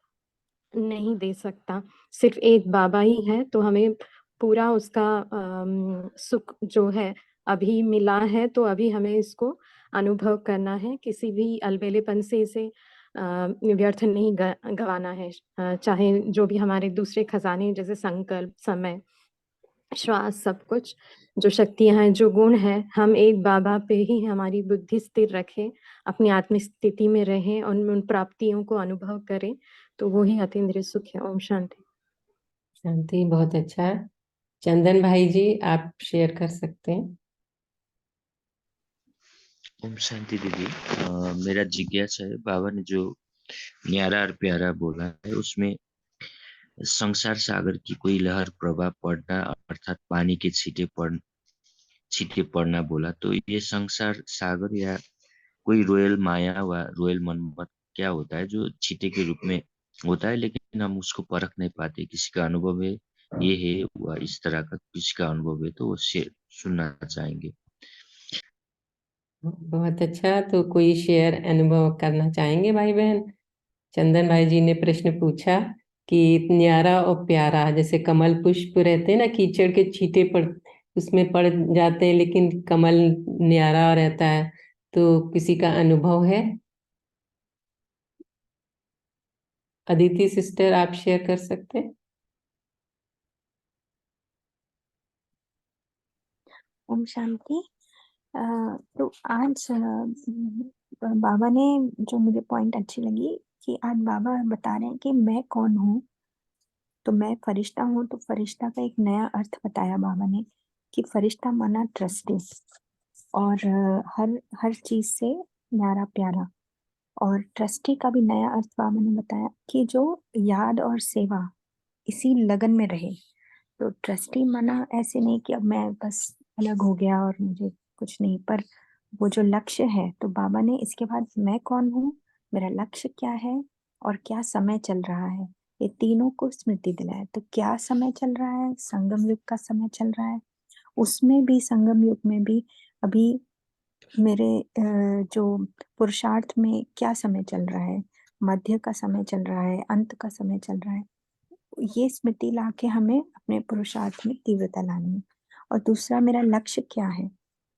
नहीं दे सकता, सिर्फ एक बाबा ही है। तो हमें पूरा उसका सुख जो है अभी मिला है, तो अभी हमें इसको अनुभव करना है। किसी भी अलबेलेपन से इसे व्यर्थ नहीं गवाना है। चाहे जो भी हमारे दूसरे खजाने जैसे संकल्प, समय, श्वास, सब कुछ जो शक्तियां हैं, जो गुण हैं, हम एक बाबा पे ही हमारी बुद्धि स्थिर रखें, अपनी आत्म स्थिति में रहें और उन प्राप्तियों को अनुभव करें। तो वो ही अतीन्द्रिय सुख है। ओम शांति। शांति, बहुत अच्छा। चंदन भाई जी, आप शेयर कर सकते हैं। ओम शांति दीदी। मेरा जिज्ञासा है, बाबा ने जो न्यारा और प्यारा बोला है उसमें संसार सागर की कोई लहर प्रभाव पड़ना अर्थात पानी के छींटे पड़ना बोला, तो ये संसार सागर या कोई रोयल माया व रोयल मनमत क्या होता है जो छींटे के रूप में होता है, लेकिन हम उसको परख नहीं पाते। किसी का अनुभव है ये है व इस तरह का किसी का अनुभव है तो वो सुनना चाहेंगे। बहुत अच्छा, तो कोई शेयर अनुभव करना चाहेंगे भाई बहन? चंदन भाई जी ने प्रश्न पूछा कि न्यारा और प्यारा, जैसे कमल पुष्प रहते हैं ना, कीचड़ के छींटे पड़ उसमें पड़ जाते हैं लेकिन कमल न्यारा रहता है, तो किसी का अनुभव है? अदिति सिस्टर, आप शेयर कर सकते हैं? ओम शांति। तो आज बाबा ने जो मुझे पॉइंट अच्छी लगी कि आज बाबा बता रहे हैं कि मैं कौन हूँ। तो मैं फरिश्ता हूँ, तो फरिश्ता का एक नया अर्थ बताया बाबा ने कि फरिश्ता माना ट्रस्टी, और हर हर चीज से न्यारा प्यारा। और ट्रस्टी का भी नया अर्थ बाबा ने बताया कि जो याद और सेवा इसी लगन में रहे। तो ट्रस्टी माना ऐसे नहीं कि अब मैं बस अलग हो गया और मुझे कुछ नहीं, पर वो जो लक्ष्य है, तो बाबा ने इसके बाद मैं कौन हूँ, मेरा लक्ष्य क्या है, और क्या समय चल रहा है, ये तीनों को स्मृति दिलाया। तो क्या समय चल रहा है, संगम युग का समय चल रहा है। उसमें भी, संगम युग में भी अभी मेरे जो पुरुषार्थ में क्या समय चल रहा है, मध्य का समय चल रहा है, अंत का समय चल रहा है, ये स्मृति लाके हमें अपने पुरुषार्थ में तीव्रता लानी है। और दूसरा, मेरा लक्ष्य क्या है,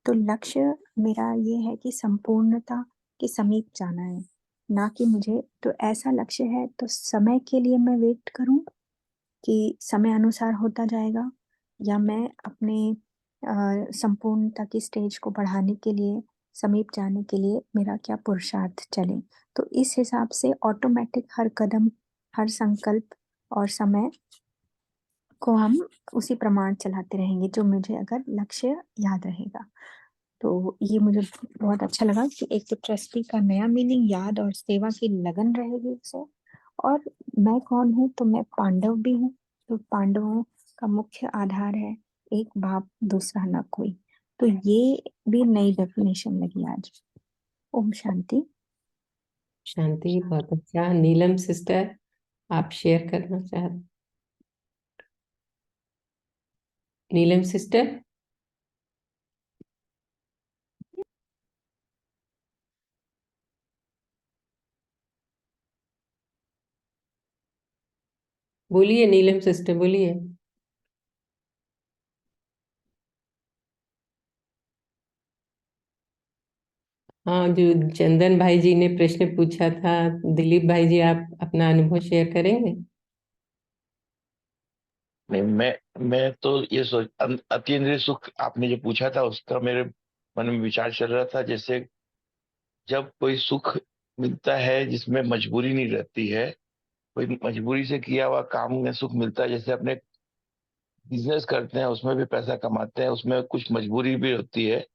तो लक्ष्य मेरा ये है कि संपूर्णता के समीप जाना है, ना कि मुझे, तो ऐसा लक्ष्य है तो समय के लिए मैं वेट करूं कि समय अनुसार होता जाएगा, या मैं अपने संपूर्णता की स्टेज को बढ़ाने के लिए, समीप जाने के लिए मेरा क्या पुरुषार्थ चले। तो इस हिसाब से ऑटोमेटिक हर कदम, हर संकल्प और समय को हम उसी प्रमाण चलाते रहेंगे, जो मुझे अगर लक्ष्य याद रहेगा। तो ये मुझे बहुत अच्छा लगा कि एक तो ट्रस्टी का नया मीनिंग याद और सेवा की लगन रहेगी उसे। और मैं कौन हूँ, तो मैं पांडव भी हूँ। तो पांडवों का मुख्य आधार है एक बाप दूसरा न कोई। तो ये भी नई डेफिनेशन लगी आज। ओम शांति। शांति, बहुत अच्छा। नीलम सिस्टर, आप शेयर करना चाहते? नीलम सिस्टर, बोलिए। नीलम सिस्टर बोलिए। हाँ, जो चंदन भाई जी ने प्रश्न पूछा था, दिलीप भाई जी आप अपना अनुभव शेयर करेंगे? नहीं, मैं तो ये सोच अतीन्द्रिय सुख आपने जो पूछा था उसका मेरे मन में विचार चल रहा था। जैसे जब कोई सुख मिलता है जिसमें मजबूरी नहीं रहती है, कोई मजबूरी से किया हुआ काम में सुख मिलता है, जैसे अपने बिजनेस करते हैं उसमें भी पैसा कमाते हैं, उसमें कुछ मजबूरी भी होती है,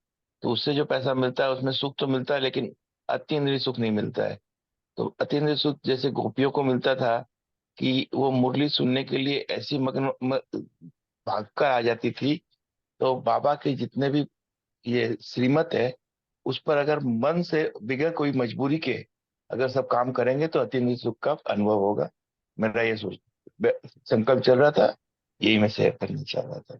तो उससे जो पैसा मिलता है उसमें सुख तो मिलता है लेकिन अतीन्द्रिय सुख नहीं मिलता है। तो अतीन्द्रिय सुख जैसे गोपियों को मिलता था कि वो मुरली सुनने के लिए ऐसी मग्न भाग कर आ जाती थी। तो बाबा के जितने भी ये श्रीमत है उस पर अगर मन से बिगड़ कोई मजबूरी के अगर सब काम करेंगे तो अतीन्द्रिय सुख का अनुभव होगा। मेरा ये सोच संकल्प चल रहा था, यही मैं शेयर करना चाह रहा था।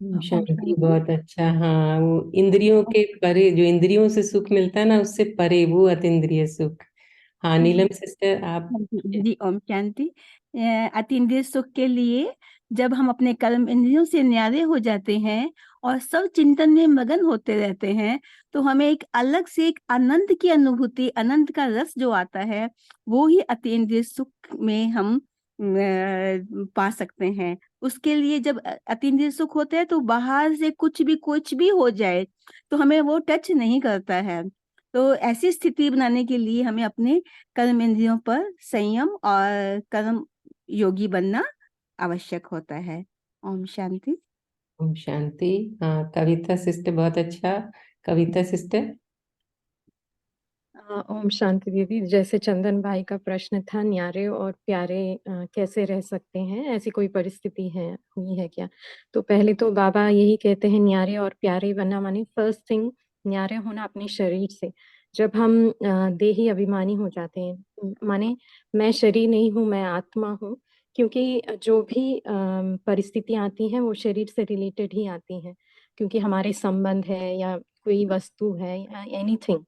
शांति, बहुत अच्छा। हाँ, वो इंद्रियों के परे, जो इंद्रियों से सुख मिलता है ना, उससे परे वो अतीन्द्रिय सुख। हाँ, नीलम सिस्टर आप? जी ओम शांति। अतीन्द्रिय सुख के लिए जब हम अपने कर्म इंद्रियों से न्यारे हो जाते हैं और सब चिंतन में मगन होते रहते हैं, तो हमें एक अलग से एक आनंद की अनुभूति, आनंद का रस जो आता है, वो ही अतीन्द्रिय सुख में हम पा सकते हैं। उसके लिए जब अतीन्द्रिय सुख होता है तो बाहर से कुछ भी हो जाए तो हमें वो टच नहीं करता है। तो ऐसी स्थिति बनाने के लिए हमें अपने कर्म इंद्रियों पर संयम और कर्म योगी बनना आवश्यक होता है। ओम शांति। ओम शांति। हाँ, कविता सिस्टर, बहुत अच्छा। कविता सिस्टर। ओम शांति दीदी, जैसे चंदन भाई का प्रश्न था, न्यारे और प्यारे कैसे रह सकते हैं, ऐसी कोई परिस्थिति है हुई है क्या? तो पहले तो बाबा यही कहते हैं, न्यारे और प्यारे बनना माने फर्स्ट थिंग न्यारे होना अपने शरीर से। जब हम देही अभिमानी हो जाते हैं, माने मैं शरीर नहीं हूँ, मैं आत्मा हूँ, क्योंकि जो भी परिस्थितियाँ आती हैं वो शरीर से रिलेटेड ही आती हैं, क्योंकि हमारे संबंध है या कोई वस्तु है या एनीथिंग।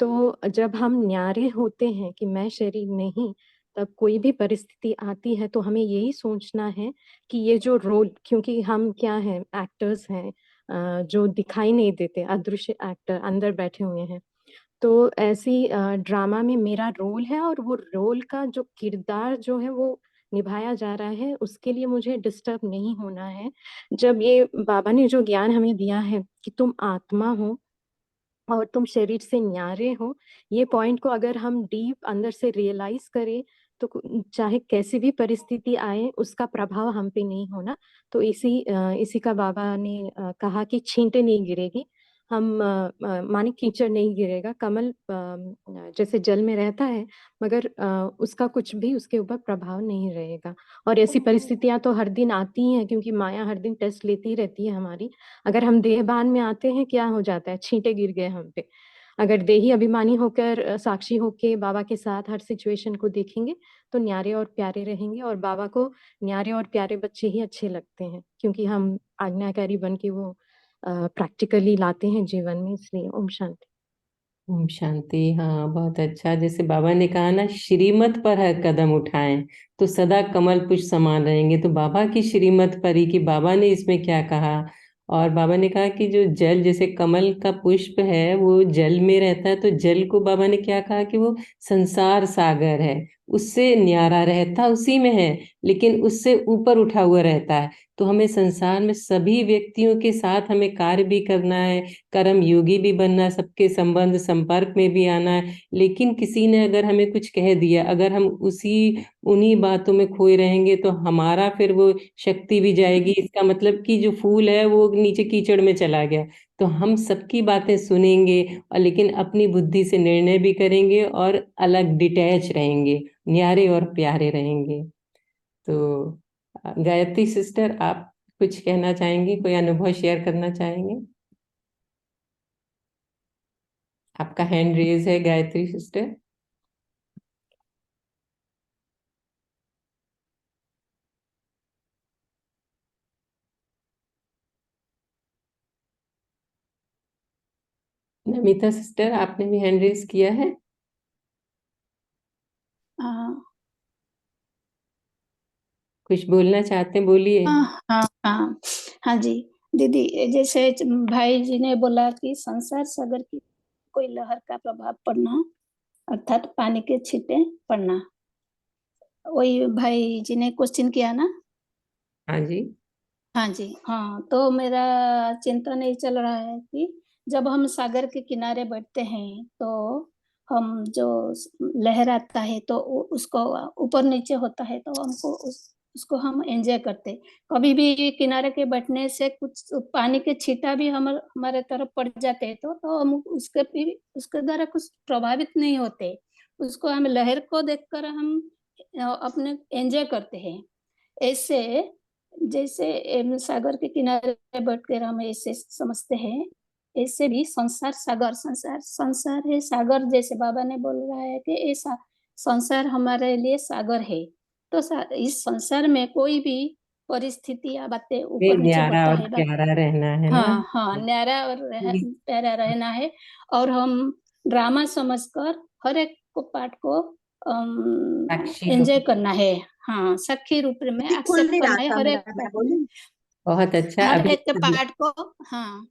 तो जब हम न्यारे होते हैं कि मैं शरीर नहीं, तब कोई भी परिस्थिति आती है तो हमें यही सोचना है कि ये जो रोल, क्योंकि हम क्या हैं, एक्टर्स हैं, जो दिखाई नहीं देते, अदृश्य एक्टर अंदर बैठे हुए हैं। तो ऐसी ड्रामा में मेरा रोल है और वो रोल का जो किरदार जो है वो निभाया जा रहा है, उसके लिए मुझे डिस्टर्ब नहीं होना है। जब ये बाबा ने जो ज्ञान हमें दिया है कि तुम आत्मा हो और तुम शरीर से न्यारे हो, ये पॉइंट को अगर हम डीप अंदर से रियलाइज करें तो चाहे कैसी भी परिस्थिति आए उसका प्रभाव हम पे नहीं होना। तो इसी का बाबा ने कहा कि छींटे नहीं गिरेगी, हम माने कीचड़ नहीं गिरेगा, कमल जैसे जल में रहता है मगर उसका कुछ भी उसके ऊपर प्रभाव नहीं रहेगा। और ऐसी परिस्थितियां तो हर दिन आती हैं, क्योंकि माया हर दिन टेस्ट लेती रहती है हमारी। अगर हम देहभान में आते हैं, क्या हो जाता है, छींटे गिर गए हम पे। अगर देही अभिमानी होकर साक्षी होके बाबा के साथ हर सिचुएशन को देखेंगे तो न्यारे और प्यारे रहेंगे। और बाबा को न्यारे और प्यारे बच्चे ही अच्छे लगते हैं, क्योंकि हम आज्ञाकारी बन के वो प्रैक्टिकली लाते हैं जीवन में, इसलिए ओम शांति। ओम शांति। हाँ, बहुत अच्छा। जैसे बाबा ने कहा ना, श्रीमत पर हर कदम उठाएं तो सदा कमल पुष्प समान रहेंगे। तो बाबा की श्रीमत पर ही कि बाबा ने इसमें क्या कहा। और बाबा ने कहा कि जो जल, जैसे कमल का पुष्प है वो जल में रहता है, तो जल को बाबा ने क्या कहा कि वो संसार सागर है, उससे न्यारा रहता उसी में है, लेकिन उससे ऊपर उठा हुआ रहता है। तो हमें संसार में सभी व्यक्तियों के साथ हमें कार्य भी करना है, कर्म योगी भी बनना है, सबके संबंध संपर्क में भी आना है। लेकिन किसी ने अगर हमें कुछ कह दिया, अगर हम उन्हीं बातों में खोए रहेंगे तो हमारा फिर वो शक्ति भी जाएगी। इसका मतलब कि जो फूल है वो नीचे कीचड़ में चला गया। तो हम सबकी बातें सुनेंगे और लेकिन अपनी बुद्धि से निर्णय भी करेंगे और अलग डिटैच रहेंगे, न्यारे और प्यारे रहेंगे। तो गायत्री सिस्टर, आप कुछ कहना चाहेंगी, कोई अनुभव शेयर करना चाहेंगे? आपका हैंड रेज है गायत्री सिस्टर। नमिता सिस्टर, आपने भी हैंड रेज किया है? कुछ बोलना चाहते हैं, बोलिए। हाँ हाँ हाँ जी दीदी, जैसे भाई जी ने बोला कि संसार सागर की कोई लहर का प्रभाव पड़ना, अर्थात पानी के छींटे पड़ना, वही भाई जी ने क्वेश्चन किया ना। हाँ जी। हाँ जी, हाँ, तो मेरा चिंतन ये चल रहा है कि जब हम सागर के किनारे बैठते हैं तो हम जो लहर आता है तो उसको ऊपर नीचे होता है तो हमको उसको हम एंजॉय करते। कभी भी किनारे के बैठने से कुछ पानी के छींटा भी हमारे तरफ पड़ जाते हैं तो हम उसके द्वारा कुछ प्रभावित नहीं होते। उसको हम लहर को देखकर हम अपने एंजॉय करते हैं। ऐसे जैसे सागर के किनारे बैठकर हम ऐसे समझते हैं, ऐसे भी संसार सागर, संसार है सागर, जैसे बाबा ने बोल रहा है कि ऐसा संसार हमारे लिए सागर है। तो इस संसार में कोई भी परिस्थिति या बातें ऊपर नीचे न्यारा होता और है, प्यारा रहना है ना। हाँ हाँ, न्यारा और प्यारा रहना है। और हम ड्रामा समझकर हर एक को पार्ट को साक्षी एंजॉय रूप। करना है। हाँ, सखी रूप में खुल एक्सेप्ट नहीं रहा करना है था हर एक मेरा, मैं बोली। बहुत अच्छा। हर अभी एक पार्ट को, हाँ,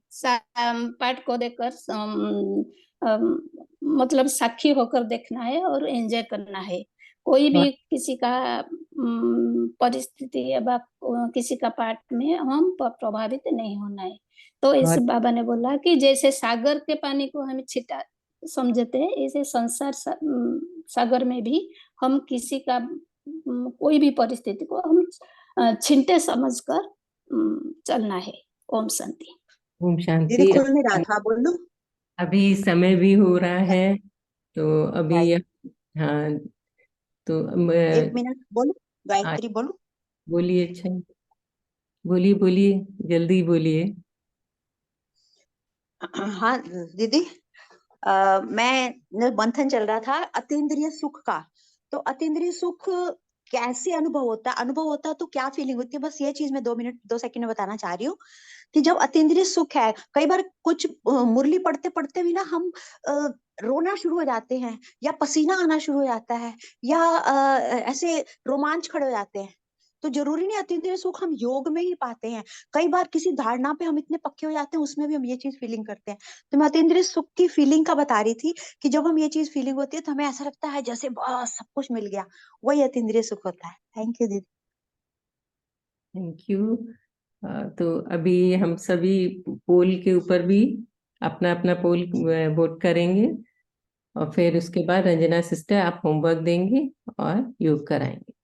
पार्ट को देखकर मतलब साक्षी होकर देखना है और एंजॉय करना है। कोई भी किसी का परिस्थिति या किसी का पार्ट में हम प्रभावित नहीं होना है। तो इस बाबा ने बोला कि जैसे सागर के पानी को हम छिटा समझते हैं, ऐसे संसार सागर में भी हम किसी का कोई भी परिस्थिति को हम छींटे समझकर चलना है। ओम शांति। ओम दीदी शांति। खुल नहीं रहा था, बोल लो। अभी समय भी हो रहा है, तो अभी गायत्री, हाँ, तो 1 मिनट बोलो, आ, गायत्री बोलो। बोलिए। अच्छा, बोलिए बोलिए, जल्दी बोलिए। हाँ दीदी, मैं मंथन चल रहा था अतीन्द्रिय सुख का। तो अतीन्द्रिय सुख कैसे अनुभव होता है तो क्या फीलिंग होती है, बस ये चीज मैं 2 सेकंड में बताना चाह रही हूँ कि जब अतीन्द्रिय सुख है, कई बार कुछ मुरली पढ़ते पढ़ते भी ना हम रोना शुरू हो जाते हैं, या पसीना आना शुरू हो जाता है, या ऐसे रोमांच खड़े हो जाते हैं। तो जरूरी नहीं अतीन्द्रिय सुख हम योग में ही पाते हैं, कई बार किसी धारणा पे हम इतने पक्के हो जाते हैं, उसमें भी हम ये चीज फीलिंग करते हैं। तो मैं अतीन्द्रिय सुख की फीलिंग का बता रही थी कि जब हम ये चीज फीलिंग होती है तो हमें ऐसा लगता है जैसे बस सब कुछ मिल गया, वही अतीन्द्रिय सुख होता है। थैंक यू दीदी। Thank you. तो अभी हम सभी पोल के ऊपर भी अपना अपना पोल वोट करेंगे, और फिर उसके बाद रंजना सिस्टर आप होमवर्क देंगे और योग कराएंगे।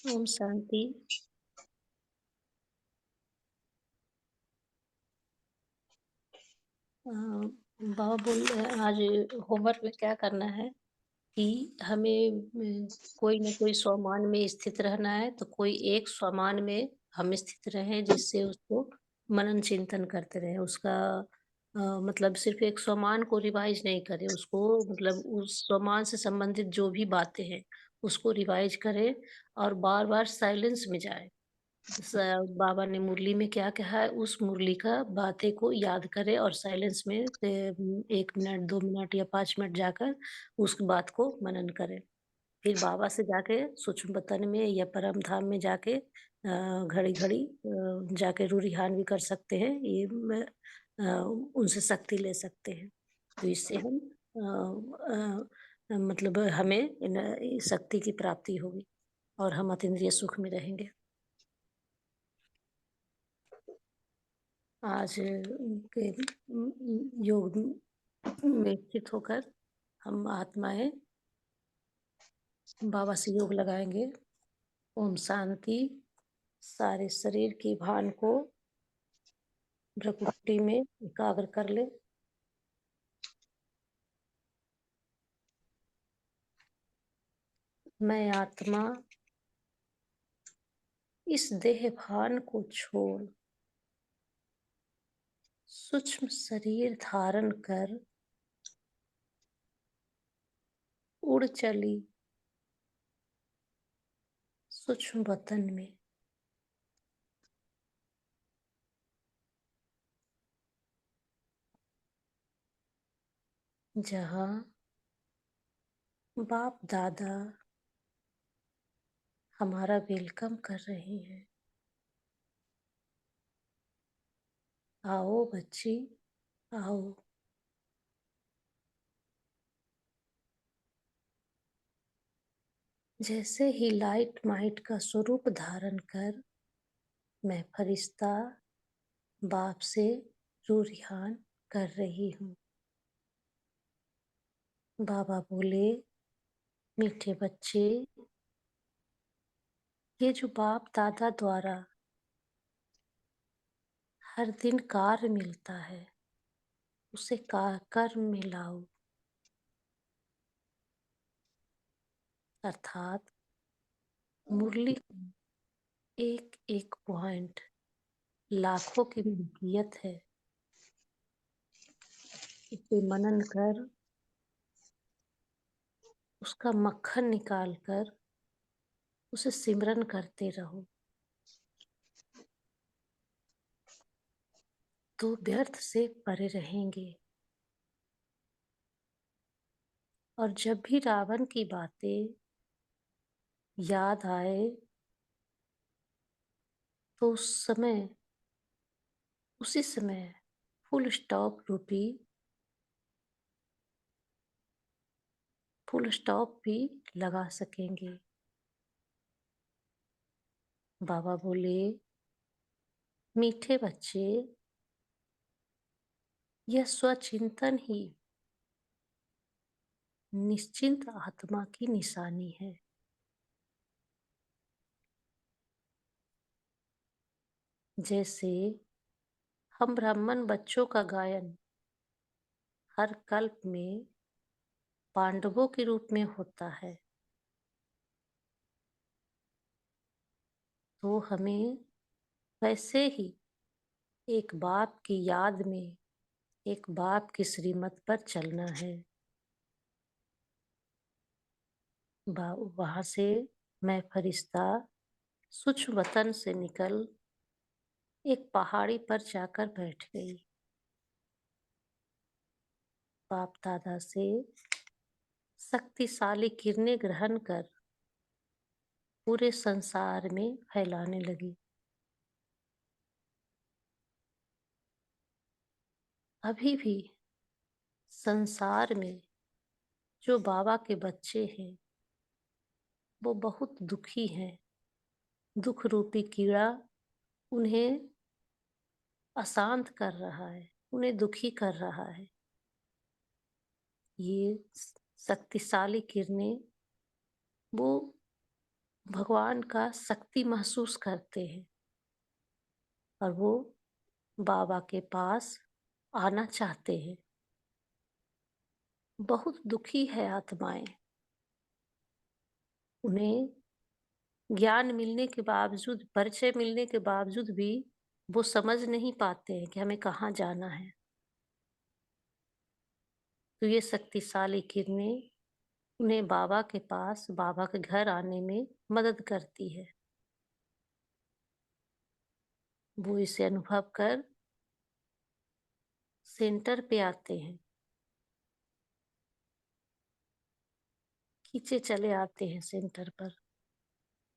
ओम शांति। बाबा बोल आज होमवर्क में क्या करना है कि हमें कोई ना कोई स्वमान में स्थित रहना है, तो कोई एक स्वमान में हम स्थित रहें, जिससे उसको मनन चिंतन करते रहें। उसका मतलब सिर्फ एक स्वमान को रिवाइज नहीं करें, उसको मतलब उस स्वमान से संबंधित जो भी बातें हैं उसको रिवाइज करें, और बार बार साइलेंस में जाए। बाबा ने मुरली में क्या कहा है उस मुरली का बातें को याद करें, और साइलेंस में 1 मिनट 2 मिनट या 5 मिनट जाकर उस बात को मनन करें। फिर बाबा से जाके सूक्ष्म वतन में या परम धाम में जाके घड़ी घड़ी जाके रूरिहान भी कर सकते हैं, ये उनसे शक्ति ले सकते हैं। तो इससे हम मतलब हमें शक्ति की प्राप्ति होगी और हम अतीन्द्रिय सुख में रहेंगे। आज के योग में स्थित होकर हम आत्माएं बाबा से योग लगाएंगे। ओम शांति। सारे शरीर की भान को भ्रकुटी में एकाग्र कर ले। मैं आत्मा इस देह भान को छोड़ सूक्ष्म शरीर धारण कर उड़ चली सूक्ष्म वतन में। जहाँ बाप दादा हमारा वेलकम कर रहे हैं। आओ बच्ची, आओ। जैसे ही लाइट माइट का स्वरूप धारण कर मैं फरिश्ता बाप से रूरिहान कर रही हूँ। बाबा बोले, मीठे बच्चे, ये जो बाप दादा द्वारा हर दिन कार्य मिलता है उसे कर्म में लाओ। अर्थात मुरली एक एक पॉइंट लाखों की मिल्कियत है। इसे मनन कर उसका मक्खन निकाल कर उसे सिमरन करते रहो, तो व्यर्थ से परे रहेंगे। और जब भी रावण की बातें याद आए तो उसी समय फुल स्टॉप भी लगा सकेंगे। बाबा बोले, मीठे बच्चे, यह स्वचिंतन ही निश्चिंत आत्मा की निशानी है। जैसे हम ब्राह्मण बच्चों का गायन हर कल्प में पांडवों के रूप में होता है, तो हमें वैसे ही एक बाप की याद में, एक बाप की श्रीमत पर चलना है। वहां से मैं फरिश्ता सूक्ष्म वतन से निकल एक पहाड़ी पर जाकर बैठ गई। बाप दादा से शक्तिशाली किरणें ग्रहण कर पूरे संसार में फैलाने लगी। अभी भी संसार में जो बाबा के बच्चे हैं वो बहुत दुखी हैं। दुख रूपी कीड़ा उन्हें अशांत कर रहा है, उन्हें दुखी कर रहा है। ये शक्तिशाली किरणें वो भगवान का शक्ति महसूस करते हैं और वो बाबा के पास आना चाहते हैं। बहुत दुखी है आत्माएं। उन्हें ज्ञान मिलने के बावजूद, परिचय मिलने के बावजूद भी वो समझ नहीं पाते हैं कि हमें कहाँ जाना है। तो ये शक्तिशाली किरणें उन्हें बाबा के पास, बाबा के घर आने में मदद करती है। वो इसे अनुभव कर सेंटर पे आते हैं, खींचे चले आते हैं सेंटर पर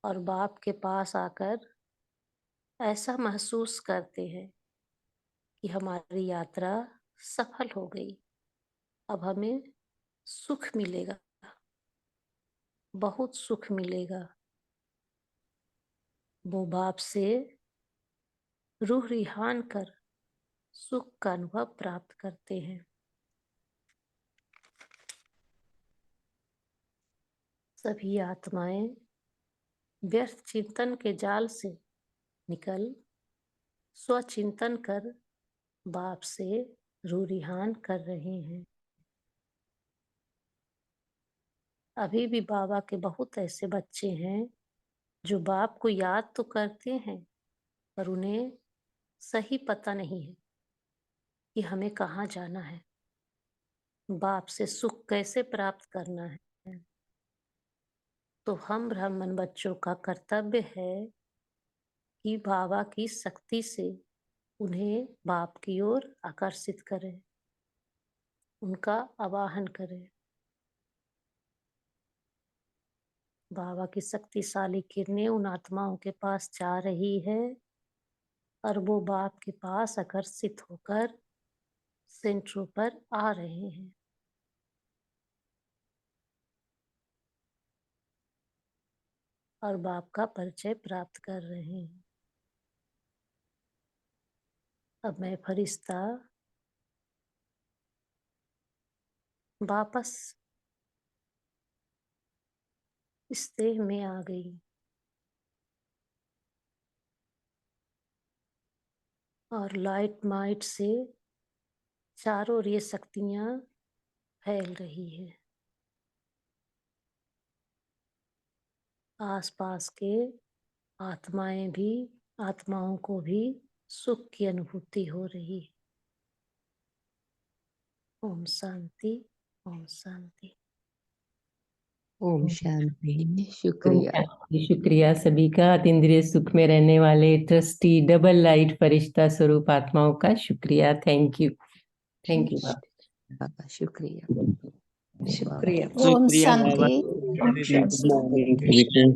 और बाप के पास आकर ऐसा महसूस करते हैं कि हमारी यात्रा सफल हो गई। अब हमें सुख मिलेगा, बहुत सुख मिलेगा। वो बाप से रूह रिहान कर सुख का अनुभव प्राप्त करते हैं। सभी आत्माएं व्यर्थ चिंतन के जाल से निकल स्वचिंतन कर बाप से रूह रिहान कर रहे हैं। अभी भी बाबा के बहुत ऐसे बच्चे हैं जो बाप को याद तो करते हैं पर उन्हें सही पता नहीं है कि हमें कहाँ जाना है, बाप से सुख कैसे प्राप्त करना है। तो हम ब्राह्मण बच्चों का कर्तव्य है कि बाबा की शक्ति से उन्हें बाप की ओर आकर्षित करें, उनका आवाहन करें। बाबा की शक्तिशाली किरणें उन आत्माओं के पास जा रही है और वो बाप के पास आकर्षित होकर सेंटरों पर आ रहे हैं। और बाप का परिचय प्राप्त कर रहे हैं। अब मैं फरिश्ता वापस इस देह में आ गई और लाइट माइट से चारों ओर ये शक्तियां फैल रही है। आसपास के आत्माओं को भी सुख की अनुभूति हो रही है। ओम शांति, ओम शांति। ओम शांति। ओम शुक्रिया। शांति। शुक्रिया सभी का। अतीन्द्रिय सुख में रहने वाले ट्रस्टी डबल लाइट फरिश्ता स्वरूप आत्माओं का शुक्रिया। थैंक यू बाबा। बाबा शुक्रिया। शुक्रिया। ओम शुक्रिया बाबा। शांति। ओम गुड शांति। मॉर्निंग सभी को।